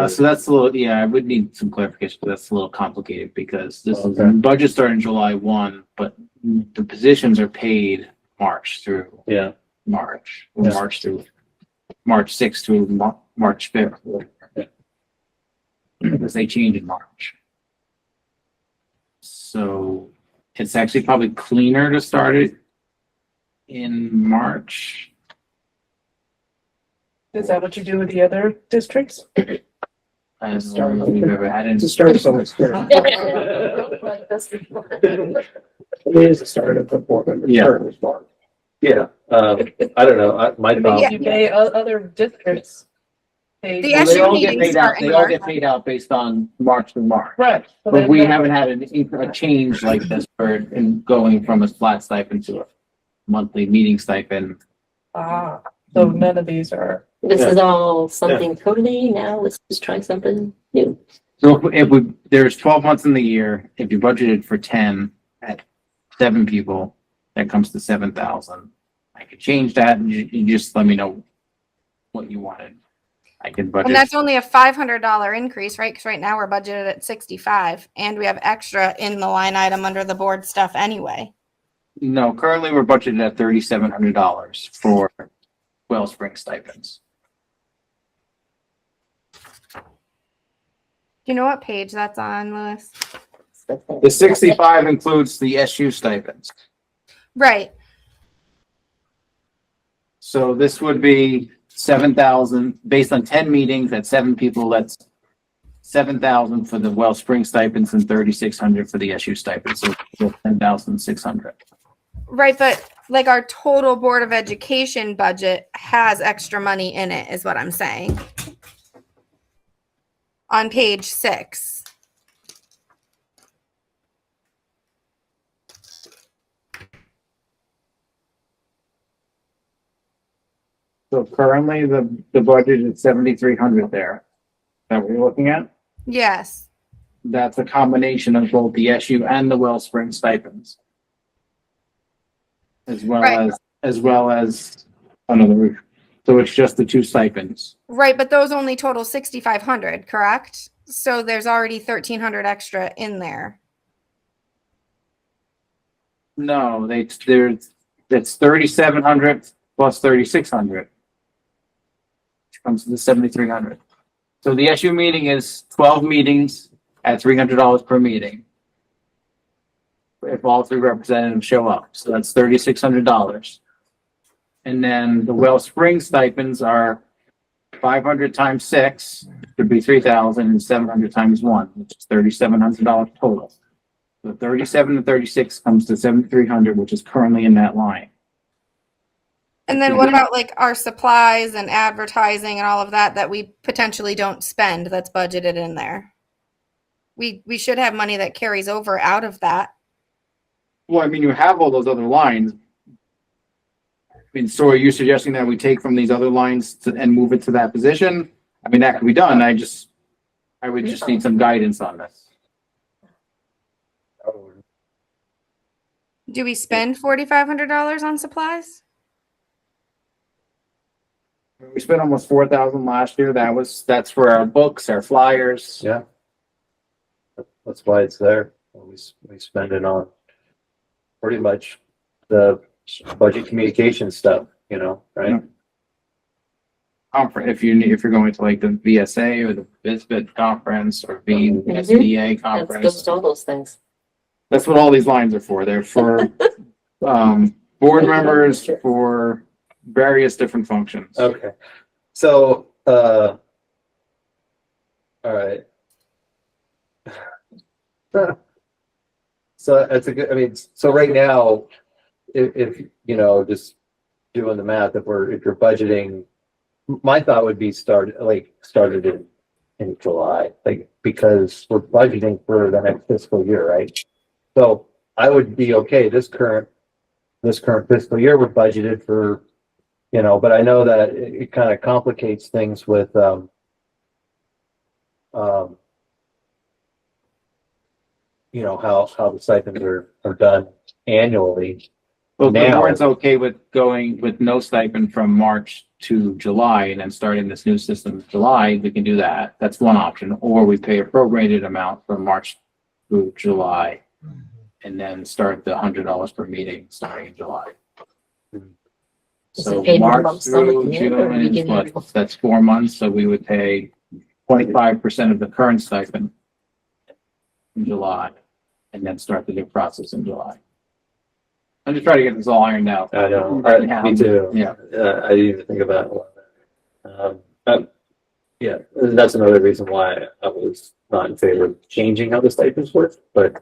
So that's a little, yeah, I would need some clarification, but that's a little complicated because this is, Okay. budget starting July 1, but the positions are paid March through Yeah, March, or Yeah. March through March 6th through March 5th. Because they change in March. So it's actually probably cleaner to start it in March. Is that what you do with the other districts? I don't know if we've ever had any. To start someone's term. It is the start of the board member Yeah. term as well. yeah. I don't know. My thought. You pay other districts. The They SU all get meetings paid out, start in they all March. get paid out based on March to March. Right. So But then we that- haven't had a change like this for in going from a flat stipend to a monthly meeting stipend. So none of these are, This is all something totally now. Let's just try something new. So if we, there's 12 months in the year, if you budgeted for 10 at 7 people, that comes to 7,000. I could change that and you just let me know what you wanted. I can budget. And that's only a $500 increase, right? Because right now we're budgeted at 65, and we have extra in the line item under the board stuff anyway. No, currently we're budgeted at $3,700 for Wellspring stipends. Do you know what page that's on, Louis? The 65 includes the SU stipends. Right. So this would be 7,000, based on 10 meetings at 7 people, that's 7,000 for the Wellspring stipends and 3,600 for the SU stipends, so 10,600. Right, but like our total Board of Education budget has extra money in it, is what I'm saying. On page 6. So currently the budget is 7,300 there. That what you're looking at? Yes. That's a combination of both the SU and the Wellspring stipends. Right. As well as another, so it's just the 2 stipends. Right, but those only total 6,500, correct? So there's already 1,300 extra in there. No, that's 3,700 plus 3,600. Which comes to the 7,300. So the SU meeting is 12 meetings at $300 per meeting. If all 3 representatives show up, so that's $3,600. And then the Wellspring stipends are 500 times 6 would be 3,000, and 700 times 1, which is $3,700 total. So 37 and 36 comes to 7,300, which is currently in that line. And then what about like our supplies and advertising and all of that that we potentially don't spend that's budgeted in there? We should have money that carries over out of that. Well, I mean, you have all those other lines. I mean, so are you suggesting that we take from these other lines and move it to that position? I mean, that could be done. I would just need some guidance on this. Do we spend $4,500 on supplies? We spent almost 4,000 last year. That's for our books, our flyers. Yeah. That's why it's there. We spend it on pretty much the budget communication stuff, right? Conference, if you're going to like the VSA or the BISBIT conference or the SBA That's conference. goes to all those things. That's what all these lines are for. They're for board members, for various different functions. Okay. So, all right. So that's a good, I mean, so right now, if you know, just doing the math, if you're budgeting, my thought would be started in July, like, because we're budgeting for the next fiscal year, right? So I would be okay, this current fiscal year, we're budgeted for, you know, but I know that it kind of complicates things with, you know, how the stipends are done annually. Well, the Now- board's okay with going with no stipend from March to July and then starting this new system in July, we can do that. That's one option. Or we pay a prorated amount from March through July and then start the $100 per meeting starting in July. Is So it paid in a lump March sum at through the end or June is beginning? what? That's 4 months, so we would pay 25% of the current stipend in July and then start the new process in July. I'm just trying to get this all ironed out. I know, me too. Yeah. I didn't even think about that. Yeah, that's another reason why I was not in favor of changing how the stipends work, but,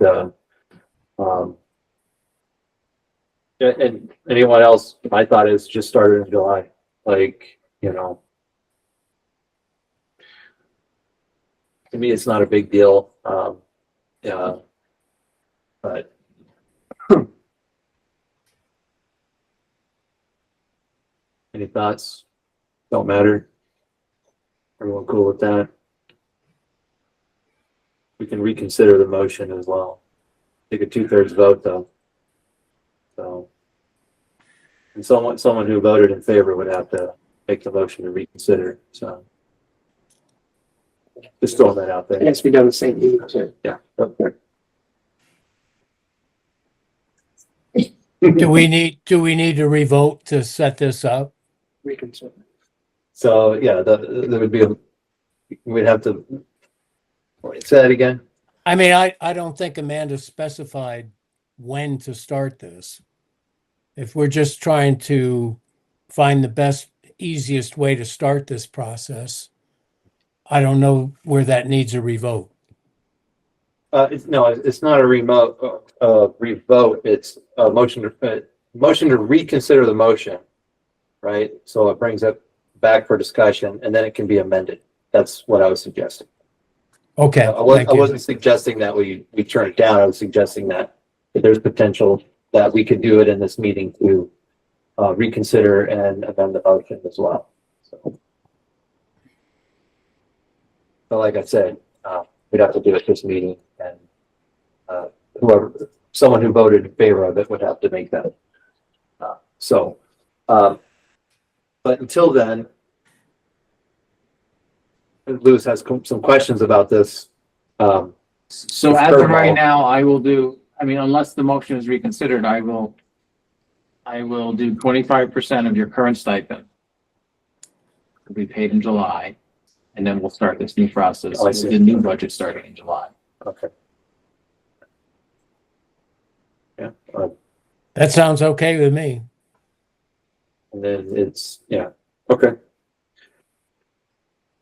and anyone else, my thought is just start it in July, like, you know. To me, it's not a big deal, yeah, but. Any thoughts? Don't matter. Everyone cool with that? We can reconsider the motion as well. Take a 2/3 vote though. So, and someone who voted in favor would have to make the motion to reconsider. So, just throwing that out It there. has to be done the same meeting too. Yeah. Okay. Do we need to revote to set this up? Reconsider. So yeah, there would be we'd have to wait, say that again. I mean, I don't think Amanda specified when to start this. If we're just trying to find the best, easiest way to start this process, I don't know where that needs a revote. It's not a revote. It's a motion to reconsider the motion, right? So it brings it back for discussion, and then it can be amended. That's what I was suggesting. Okay, I thank you. wasn't suggesting that we turn it down. I was suggesting that there's potential that we could do it in this meeting to reconsider and amend the motion as well. So like I said, we'd have to do it this meeting, and someone who voted in favor of it would have to make that. But until then, Lewis has some questions about this. So as of right now, I will do, I mean, unless the motion is reconsidered, I will do 25% of your current stipend. Will be paid in July, and then we'll start this new process Oh, I with see. the new budget starting in July. Okay. Yeah, That sounds okay with me. and then it's, yeah, okay.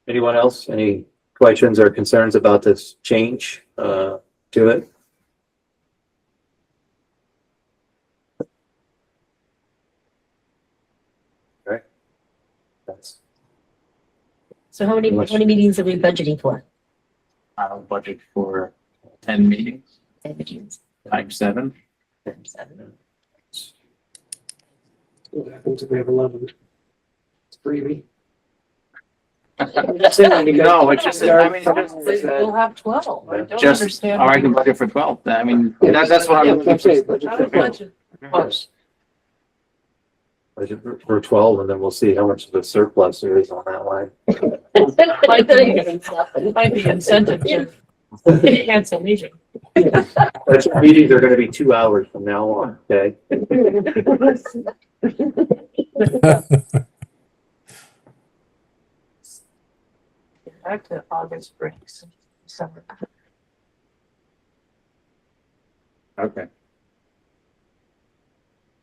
Anyone else? Any questions or concerns about this change to it? Okay. That's, So how many meetings are we budgeting for? I'll budget for 10 meetings, 10 meetings. times 7. 7. What happens if we have 11? It's freebie. No, it's just, I mean, We'll have 12. I don't just, understand. or I can budget for 12. I mean, that's what Yeah, I'm I'm saying, How to budget. budget for 12, and then we'll see how much of a surplus there is on that line. It might be incentive to cancel meeting. Meetings are gonna be 2 hours from now on, okay? Back to August breaks. December. Okay.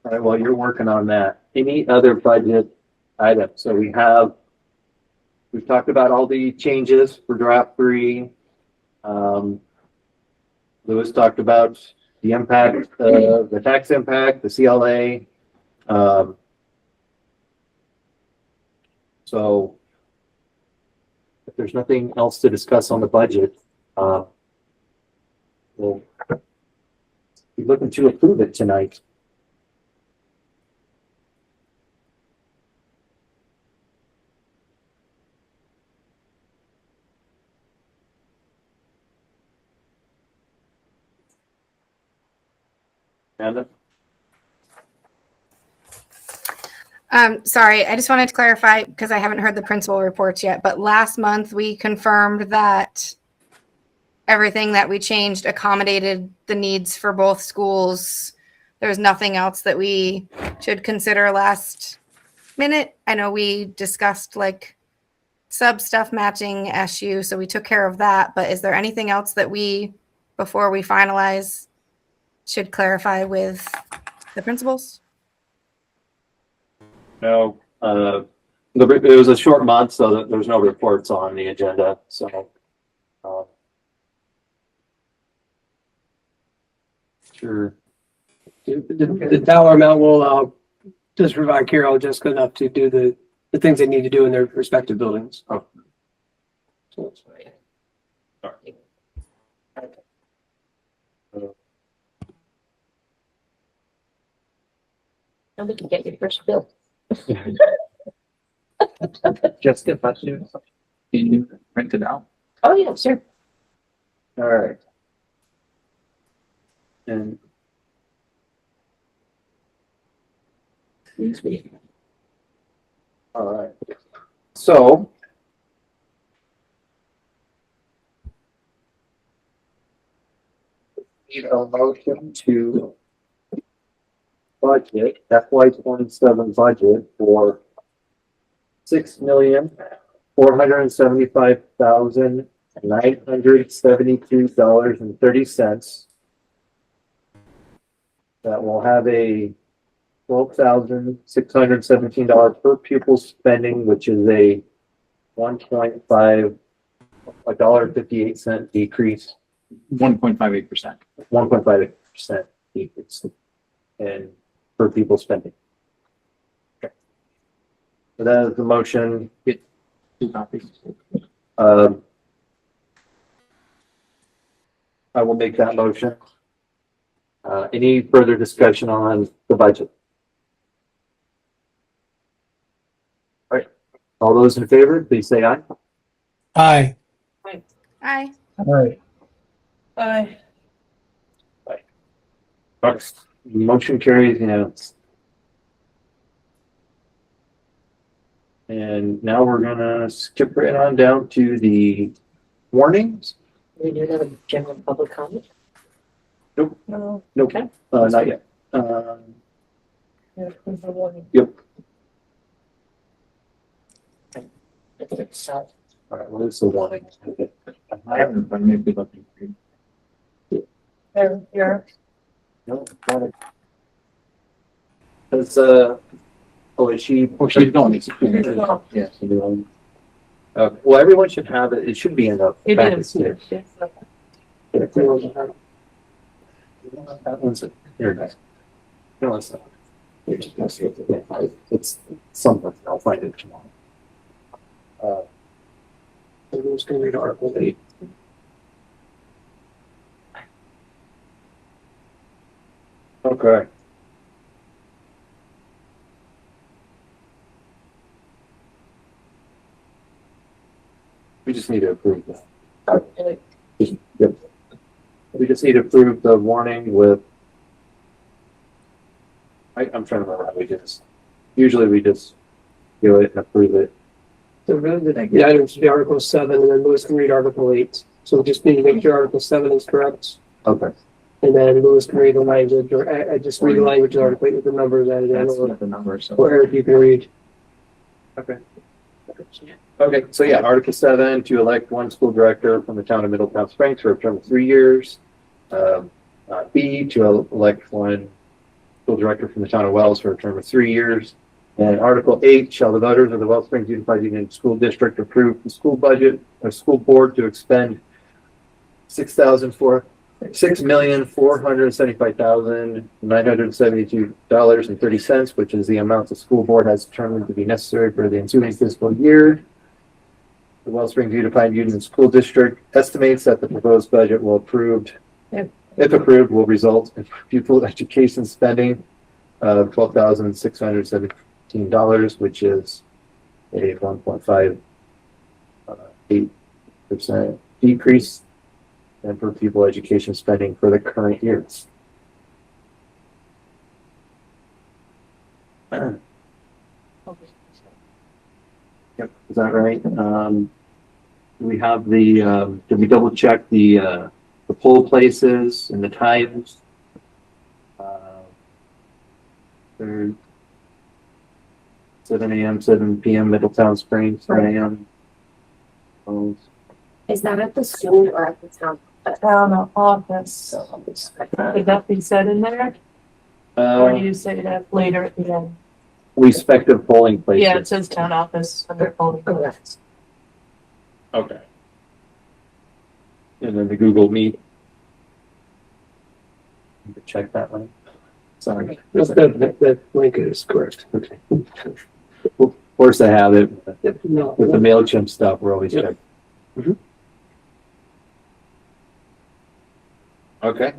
All right, while you're working on that, any other budget items? So we've talked about all the changes for draft 3. Lewis talked about the impact, the tax impact, the CLA. So if there's nothing else to discuss on the budget, we'll be looking to approve it tonight. Amanda? Sorry, I just wanted to clarify because I haven't heard the principal reports yet, but last month we confirmed that everything that we changed accommodated the needs for both schools. There was nothing else that we should consider last minute. I know we discussed like sub stuff matching SU, so we took care of that, but is there anything else that we, before we finalize, should clarify with the principals? No, it was a short month, so there's no reports on the agenda, so. Sure. The dollar amount will, just provide Carol and Jessica enough to do the things they need to do in their respective buildings. Oh. So it's fine. And we can get your first bill. Jessica, if that's you, can you print it out? Oh, yeah, sure. All right. And Excuse me. all right. So need a motion to budget FY27 budget for $6,475,972.30. That will have a $12,617 per pupil spending, which is a $1.58 decrease, 1.58%. 1.58% decrease in per pupil spending. Okay. So that is the motion. Get 2 copies. I will make that motion. Any further discussion on the budget? All right. All those in favor, please say aye. Aye. Aye. All right. Bye. Motion carries unanimous. And now we're gonna skip right on down to the warnings. We do have a general public comment. Nope, No. nope, not yet. Yeah, there's no warning. Yep. I think it's, All right, what is the warning? I haven't, but maybe looking for you. There, here. No, warning. Is oh, is she? Oh, she's going. Yes. Well, everyone should have it. It should be in the. It packet is. here. Yes. That one's it. Here it is. No, it's not. It's something. I'll find it tomorrow. I'm just gonna read Article 8. Okay. We just need to approve that. Yep. We just need to approve the warning with. I'm trying to remember how we do this. Usually we just do it and approve it. So really the items should be Article 7, and then Louis can read Article 8. So we just need to make sure Article 7 is correct. Okay. And then Louis can read the language, or I just read the language of Article 8 with the numbers added in, That's or not the number, so. Eric, you can read. Okay. Okay, so yeah, Article 7, to elect one school director from the town of Middletown Springs for a term of 3 years. B, to elect one school director from the town of Wells for a term of 3 years. And Article 8, shall the voters of the Wells Springs Unified Union School District approve the school budget or school board to expend $6,400 $6,475,972.30, which is the amount the school board has determined to be necessary for the ensuing fiscal year. The Wellspring Unified Union School District estimates that the proposed budget will if approved, will result in pupil education spending of $12,617, which is a 1.58% decrease and for pupil education spending for the current year. Yep, is that right? We have the, did we double check the poll places and the times? They're 7 a.m., 7 p.m. Middletown Springs, 7 a.m. Is that at the school or at the town? Town office. Could that be said in there? Or do you say that later at the end? Respective polling places. Yeah, it says town office under polling places. Okay. And then the Google Meet. You can check that one. Sorry. That link is correct. Okay. Of course I have it. Yep, no. With the MailChimp stuff, we're always Yep. checking. Mhm. Okay.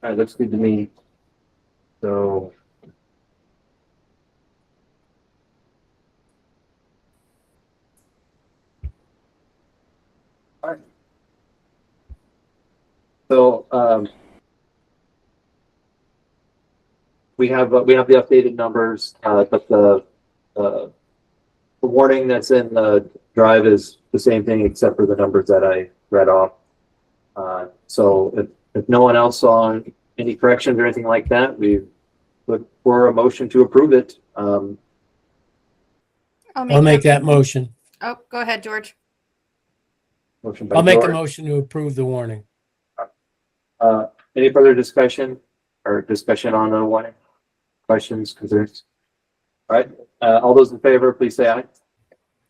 All right, looks good to me. So. All right. So, we have the updated numbers, but the warning that's in the drive is the same thing except for the numbers that I read off. So if no one else saw any corrections or anything like that, we look for a motion to approve it. I'll I'll make that motion. Oh, go ahead, George. Motion by I'll make a George. motion to approve the warning. Any further discussion on the warning? Questions, concerns? All right, all those in favor, please say aye.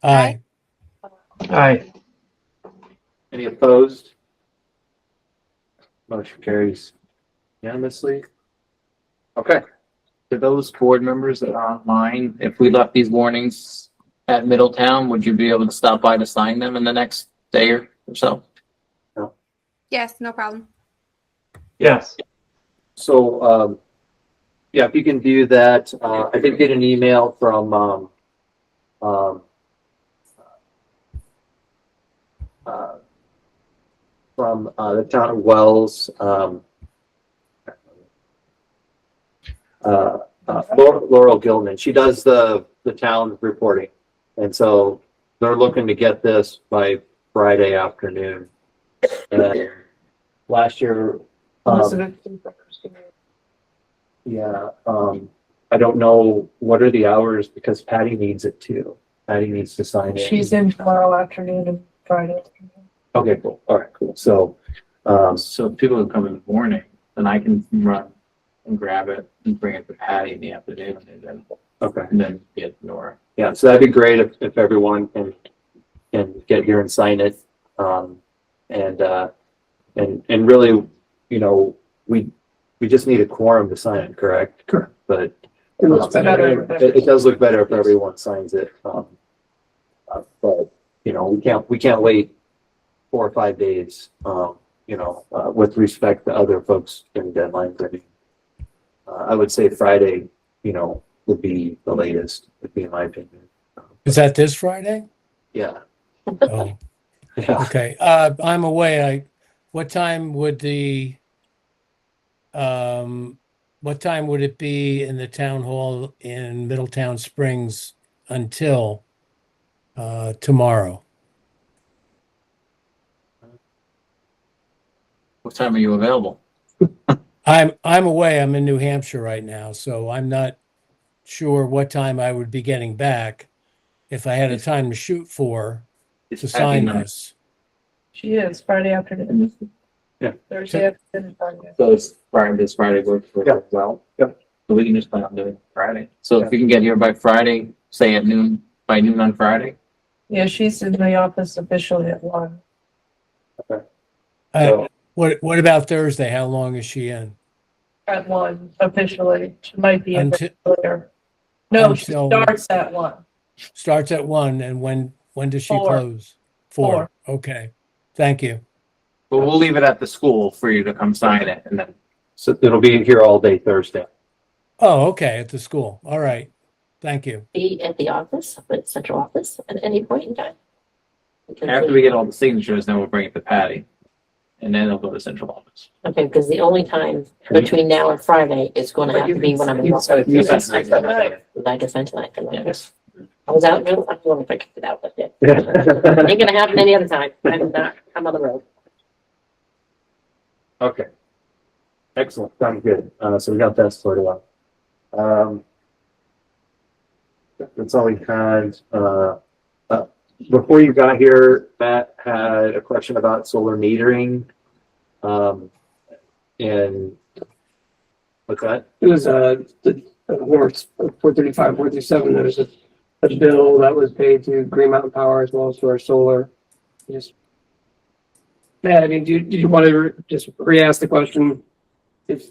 Aye. Aye. Any opposed? Motion carries unanimously. Okay. To those board members that are online, if we left these warnings at Middletown, would you be able to stop by to sign them in the next day or so? Yes, no problem. Yes. So, yeah, if you can view that, I did get an email from, the town of Wells, Laurel Gilman. She does the town reporting. And so they're looking to get this by Friday afternoon. Last year, yeah, I don't know what are the hours because Patty needs it too. Patty needs to sign it. She's in tomorrow afternoon and Friday afternoon. Okay, cool. All right, cool. So, So if people come in the morning, then I can run and grab it and bring it to Patty in the afternoon okay. and then get Nora. Yeah, so that'd be great if everyone can get here and sign it. And really, you know, we just need a quorum to sign it, correct? Correct. But It looks better. it does look better if everyone signs it. But you know, we can't wait 4 or 5 days. You know, with respect to other folks getting deadlines. I mean, I would say Friday, you know, would be the latest. Would be in my opinion. Is that this Friday? Yeah. Oh, Yeah. okay. I'm away. What time would it be in the town hall in Middletown Springs until tomorrow? What time are you available? I'm away. I'm in New Hampshire right now, so I'm not sure what time I would be getting back if I had a time to shoot for to sign this. She is Friday afternoon. Yeah. Thursday afternoon, Friday. So it's this Friday works for Yeah. well. Yeah. So we can just plan on doing it Friday. So if you can get here by Friday, say at noon, by noon on Friday. Yeah, she's in the office officially at 1. So, What about Thursday? How long is she in? At 1 officially. She might be in Until, earlier. No, she until- starts at 1. starts at 1, and when does she 4. close? 4. Okay. Thank you. But we'll leave it at the school for you to come sign it, and then so it'll be here all day Thursday. Oh, okay, at the school. All right. Thank you. Be at the office, at central office at any point in time. after we get all the signatures, then we'll bring it to Patty, and then it'll go to central office. Okay, because the only time between now and Friday is going to have to be when I'm in. You said Did I just send tonight? Yes. I was out, no, I don't know if I kicked it out, but yeah. Ain't gonna happen any other time. I'm on the road. Okay. Excellent. Sounds good. So we got that sorted out. That's all we had. Before you got here, Matt had a question about solar metering. And what's that? It was, the warrants, 435, 437, there was a bill that was paid to Green Mountain Power as well as to our solar. Just, Matt, I mean, do you want to just re-ask the question? If,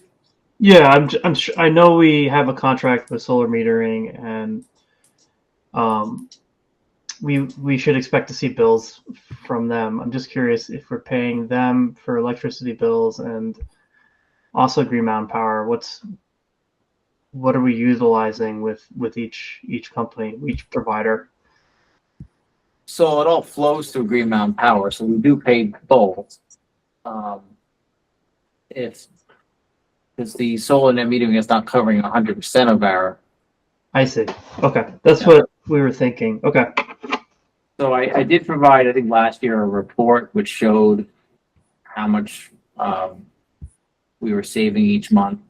Yeah, I'm sure, I know we have a contract with solar metering, and we should expect to see bills from them. I'm just curious if we're paying them for electricity bills and also Green Mountain Power. What are we utilizing with each company, each provider? So it all flows through Green Mountain Power, so we do pay both. If, because the solar net metering is not covering 100% of our. I see. Okay, that's what we were thinking. Okay. So I did provide, I think last year, a report which showed how much we were saving each month.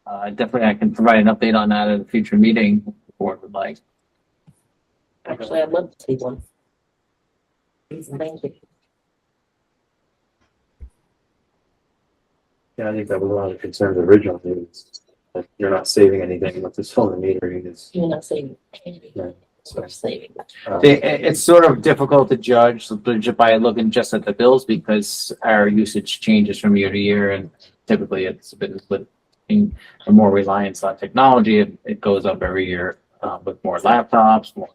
Definitely, I can provide an update on that at a future meeting if the board would like. Actually, I'd love to see one. Please and thank you. Yeah, I think that was one of the concerns originally. Like you're not saving anything with the solar metering. Is You're not saving anything. Right. We're saving. It's sort of difficult to judge by looking just at the bills because our usage changes from year to year, and typically it's been with more reliance on technology. It goes up every year with more laptops, more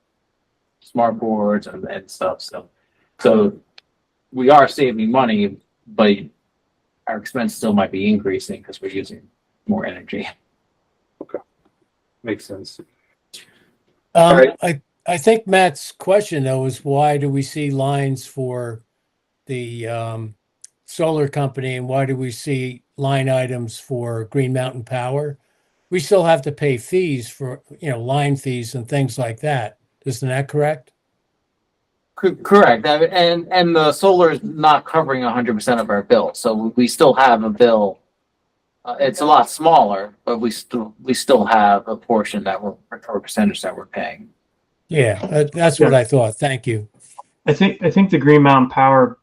smart boards, and stuff. So we are saving money, but our expense still might be increasing because we're using more energy. makes sense. right. I think Matt's question though is why do we see lines for the solar company and why do we see line items for Green Mountain Power? We still have to pay fees for, line fees and things like that. Isn't that correct? Correct. And the solar is not covering 100% of our bill. So we still have a bill. It's a lot smaller, but we still have a portion or percentage that we're paying. Yeah, that's what I thought. Thank you. I think the Green Mountain Power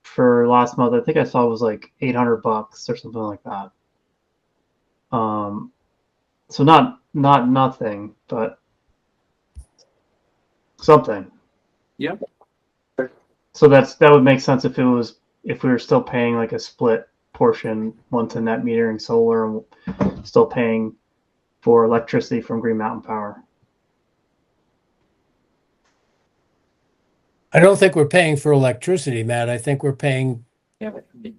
for last month, I think I saw was like $800 or something like that. So not nothing, but something. Yep. So that would make sense if we were still paying like a split portion, one to net metering solar, and still paying for electricity from Green Mountain Power. I don't think we're paying for electricity, Matt. I think we're paying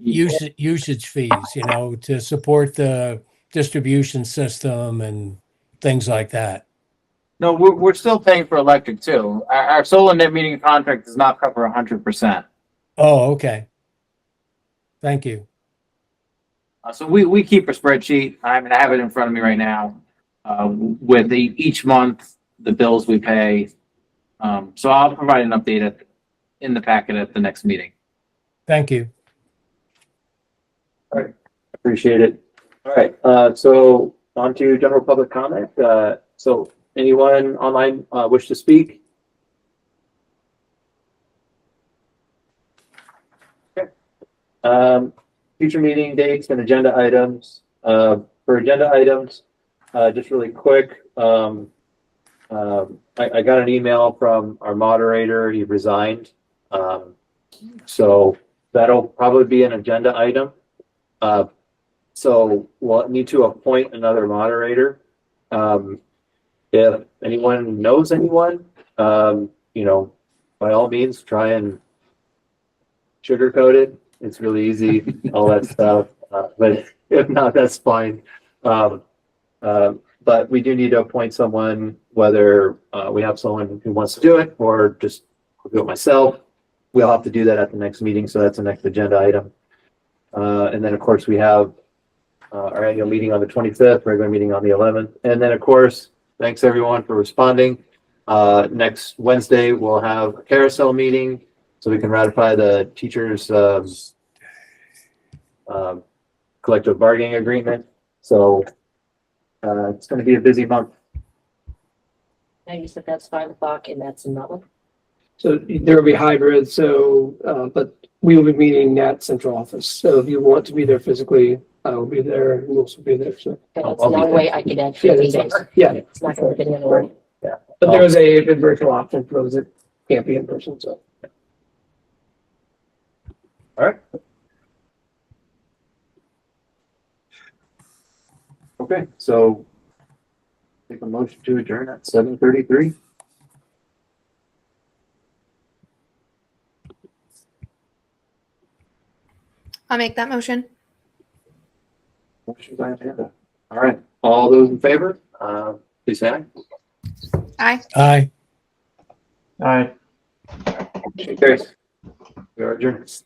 usage fees, to support the distribution system and things like that. No, we're still paying for electric too. Our solar net metering contract does not cover 100%. Oh, okay. Thank you. So we keep a spreadsheet. I have it in front of me right now with each month the bills we pay. So I'll provide an update in the packet at the next meeting. Thank you. All right. Appreciate it. All right. So on to general public comment. So anyone online wish to speak? Okay. Future meeting dates and agenda items. For agenda items, just really quick, I got an email from our moderator. He resigned. So that'll probably be an agenda item. So we'll need to appoint another moderator. If anyone knows anyone, by all means, try and sugarcoat it. It's really easy, all that stuff. But if not, that's fine. But we do need to appoint someone, whether we have someone who wants to do it or just do it myself. We'll have to do that at the next meeting, so that's the next agenda item. And then, of course, we have our annual meeting on the 25th, regular meeting on the 11th. And then, of course, thanks everyone for responding. Next Wednesday, we'll have a carousel meeting so we can ratify the teachers' collective bargaining agreement. So it's going to be a busy month. Now you said that's 5 o'clock and that's another. So there will be hybrid, so, but we will be meeting at central office. So if you want to be there physically, I will be there, and we'll also be there, so. That's I'll the be only there. way I could add Yeah, 15 that's days. fine. Yeah, It's not going to be any other way. but there is a virtual option for those that can't be in person, so. All right. Okay, so take a motion to adjourn at 7:33. I'll make that motion. Motion by Amanda. All right, all those in favor, please say aye. Aye. All right. Motion carries. We are adjourned.